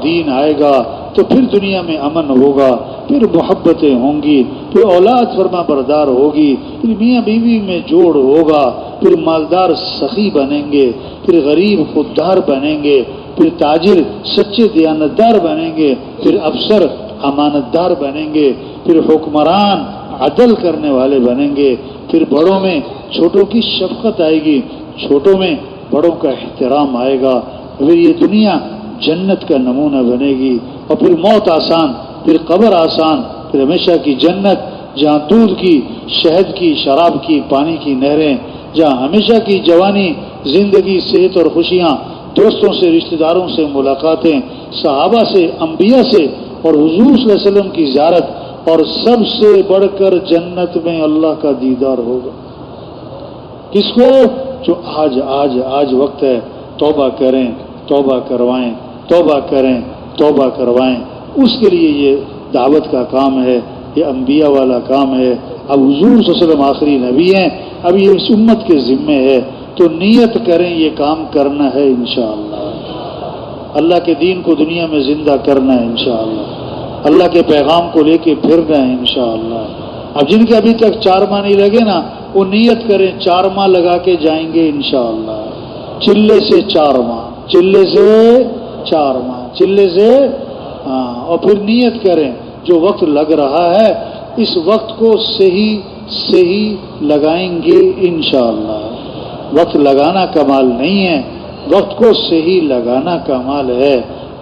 S1: دین آئے گا تو پھر دنیا میں امن ہوگا، پھر محبتیں ہوں گی، پھر اولاد فرما بردار ہوگی، پھر میاں بیوی میں جوڑ ہوگا، پھر مالدار سخی بنیں گے، پھر غریب خوددار بنیں گے، پھر تاجر سچے دیانتدار بنیں گے، پھر افسر امانتدار بنیں گے، پھر حکمران عدل کرنے والے بنیں گے، پھر بڑوں میں چھوٹوں کی شفقت آئے گی، چھوٹوں میں بڑوں کا احترام آئے گا، پھر یہ دنیا جنت کا نمونہ بنے گی، اور پھر موت آسان، پھر قبر آسان، پھر ہمیشہ کی جنت جہاں دودھ کی، شہد کی، شراب کی، پانی کی نہریں، جہاں ہمیشہ کی جوانی، زندگی، صحت اور خوشیاں، دوستوں سے، رشتہ داروں سے ملاقاتیں، صحابہ سے، انبیاء سے، اور حضور صلی اللہ علیہ وسلم کی زیارت، اور سب سے بڑھ کر جنت میں اللہ کا دیدار ہوگا۔ کس کو؟ جو آج وقت ہے، توبہ کریں، توبہ کروائیں، توبہ کریں، توبہ کروائیں۔ اس کے لیے یہ دعوت کا کام ہے، یہ انبیاء والا کام ہے۔ اب حضور صلی اللہ علیہ وسلم آخری نبی ہیں، اب یہ اس امت کے ذمے ہے، تو نیت کریں یہ کام کرنا ہے انشاءاللہ۔ اللہ کے دین کو دنیا میں زندہ کرنا ہے انشاءاللہ، اللہ کے پیغام کو لے کے پھرنا ہے انشاءاللہ۔ اب جن کے ابھی تک 4 ماہ نہیں لگے نا، وہ نیت کریں 4 ماہ لگا کے جائیں گے انشاءاللہ۔ چلے سے 4 ماہ، چلے سے 4 ماہ، چلے سے ہاں، اور پھر نیت کریں جو وقت لگ رہا ہے اس وقت کو صحیح لگائیں گے انشاءاللہ۔ وقت لگانا کمال نہیں ہے، وقت کو صحیح لگانا کمال ہے۔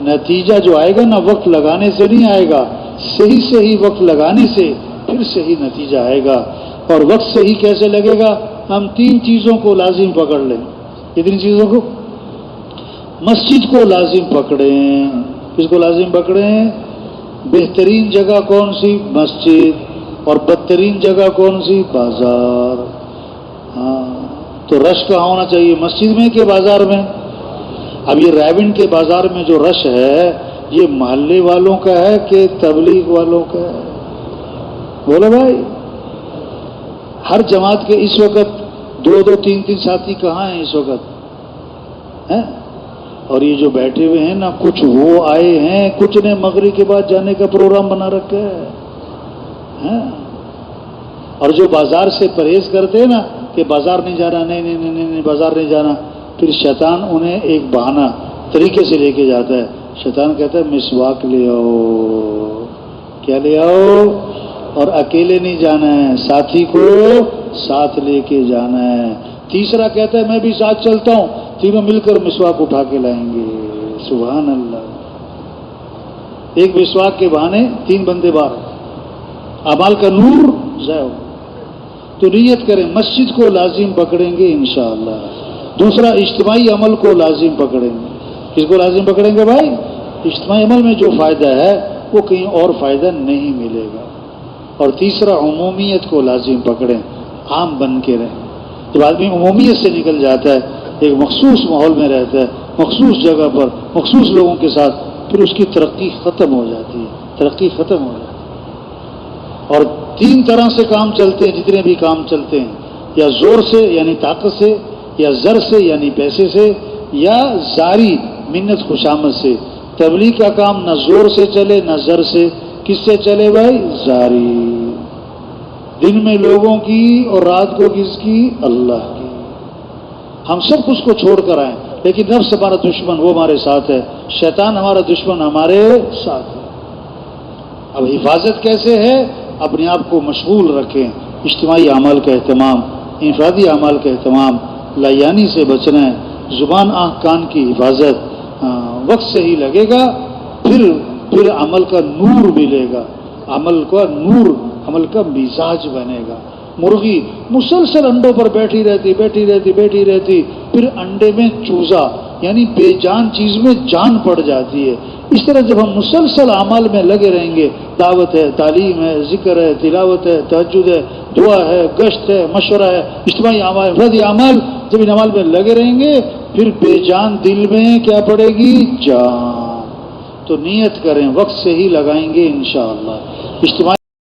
S1: نتیجہ جو آئے گا نا وقت لگانے سے نہیں آئے گا، صحیح وقت لگانے سے پھر صحیح نتیجہ آئے گا۔ اور وقت صحیح کیسے لگے گا؟ ہم 3 چیزوں کو لازم پکڑ لیں۔ کتنی چیزوں کو؟ مسجد کو لازم پکڑیں۔ کس کو لازم پکڑیں؟ بہترین جگہ کون سی؟ مسجد۔ اور بدترین جگہ کون سی؟ بازار۔ ہاں تو رش کہاں ہونا چاہیے، مسجد میں کہ بازار میں؟ اب یہ رائبنڈ کے بازار میں جو رش ہے یہ محلے والوں کا ہے کہ تبلیغ والوں کا ہے؟ بولو بھائی، ہر جماعت کے اس وقت 2 3 ساتھی کہاں ہیں اس وقت ہیں؟ اور یہ جو بیٹھے ہوئے ہیں نا، کچھ وہ آئے ہیں، کچھ نے مغرب کے بعد جانے کا پروگرام بنا رکھا ہے، اور جو بازار سے پرہیز کرتے ہیں نا کہ بازار نہیں جانا، نہیں بازار نہیں جانا، پھر شیطان انہیں ایک بہانہ طریقے سے لے کے جاتا ہے۔ شیطان کہتا ہے مسواک لے آؤ، کیا لے آؤ، اور اکیلے نہیں جانا ہے، ساتھی کو ساتھ لے کے جانا ہے۔ تیسرا کہتا ہے میں بھی ساتھ چلتا ہوں، تینوں مل کر مسواک اٹھا کے لائیں گے۔ سبحان اللہ، ایک مسواک کے بہانے 3 بندے باہر، اعمال کا نور ضائع ہو. تو نیت کریں مسجد کو لازم پکڑیں گے انشاءاللہ. دوسرا اجتماعی عمل کو لازم پکڑیں گے. کس کو لازم پکڑیں گے بھائی؟ اجتماعی عمل میں جو فائدہ ہے وہ کہیں اور فائدہ نہیں ملے گا. اور تیسرا عمومیت کو لازم پکڑیں، عام بن کے رہیں. جب آدمی عمومیت سے نکل جاتا ہے، ایک مخصوص ماحول میں رہتا ہے، مخصوص جگہ پر مخصوص لوگوں کے ساتھ، پھر اس کی ترقی ختم ہو جاتی ہے. ترقی ختم ہو جاتی ہے. اور تین طرح سے کام چلتے ہیں، جتنے بھی کام چلتے ہیں، یا زور سے یعنی طاقت سے، یا زر سے یعنی پیسے سے، یا زاری منت خوشامد سے. تبلیغ کا کام نہ زور سے چلے نہ زر سے. کس سے چلے بھائی؟ زاری. دن میں لوگوں کی اور رات کو کس کی؟ اللہ کی. ہم سب کچھ کو چھوڑ کر آئیں، لیکن نفس ہمارا دشمن وہ ہمارے ساتھ ہے، شیطان ہمارا دشمن ہمارے ساتھ ہے. اب حفاظت کیسے ہے؟ اپنے آپ کو مشغول رکھیں. اجتماعی اعمال کا اہتمام، انفرادی اعمال کا اہتمام، لایانی سے بچنا ہے. زبان آنکھ کان کی حفاظت وقت سے ہی لگے گا، پھر عمل کا نور ملے گا. عمل کا نور، عمل کا مزاج بنے گا. مرغی مسلسل انڈوں پر بیٹھی رہتی، پھر انڈے میں چوزا یعنی بے جان چیز میں جان پڑ جاتی ہے. اس طرح جب ہم مسلسل اعمال میں لگے رہیں گے، دعوت ہے، تعلیم ہے، ذکر ہے، تلاوت ہے، تہجد ہے، دعا ہے، گشت ہے، مشورہ ہے، اجتماعی اعمال، انفرادی اعمال، جب ان اعمال میں لگے رہیں گے، پھر بے جان دل میں کیا پڑے گی؟ جان. تو نیت کریں، وقت سے ہی لگائیں گے انشاءاللہ. اجتماعی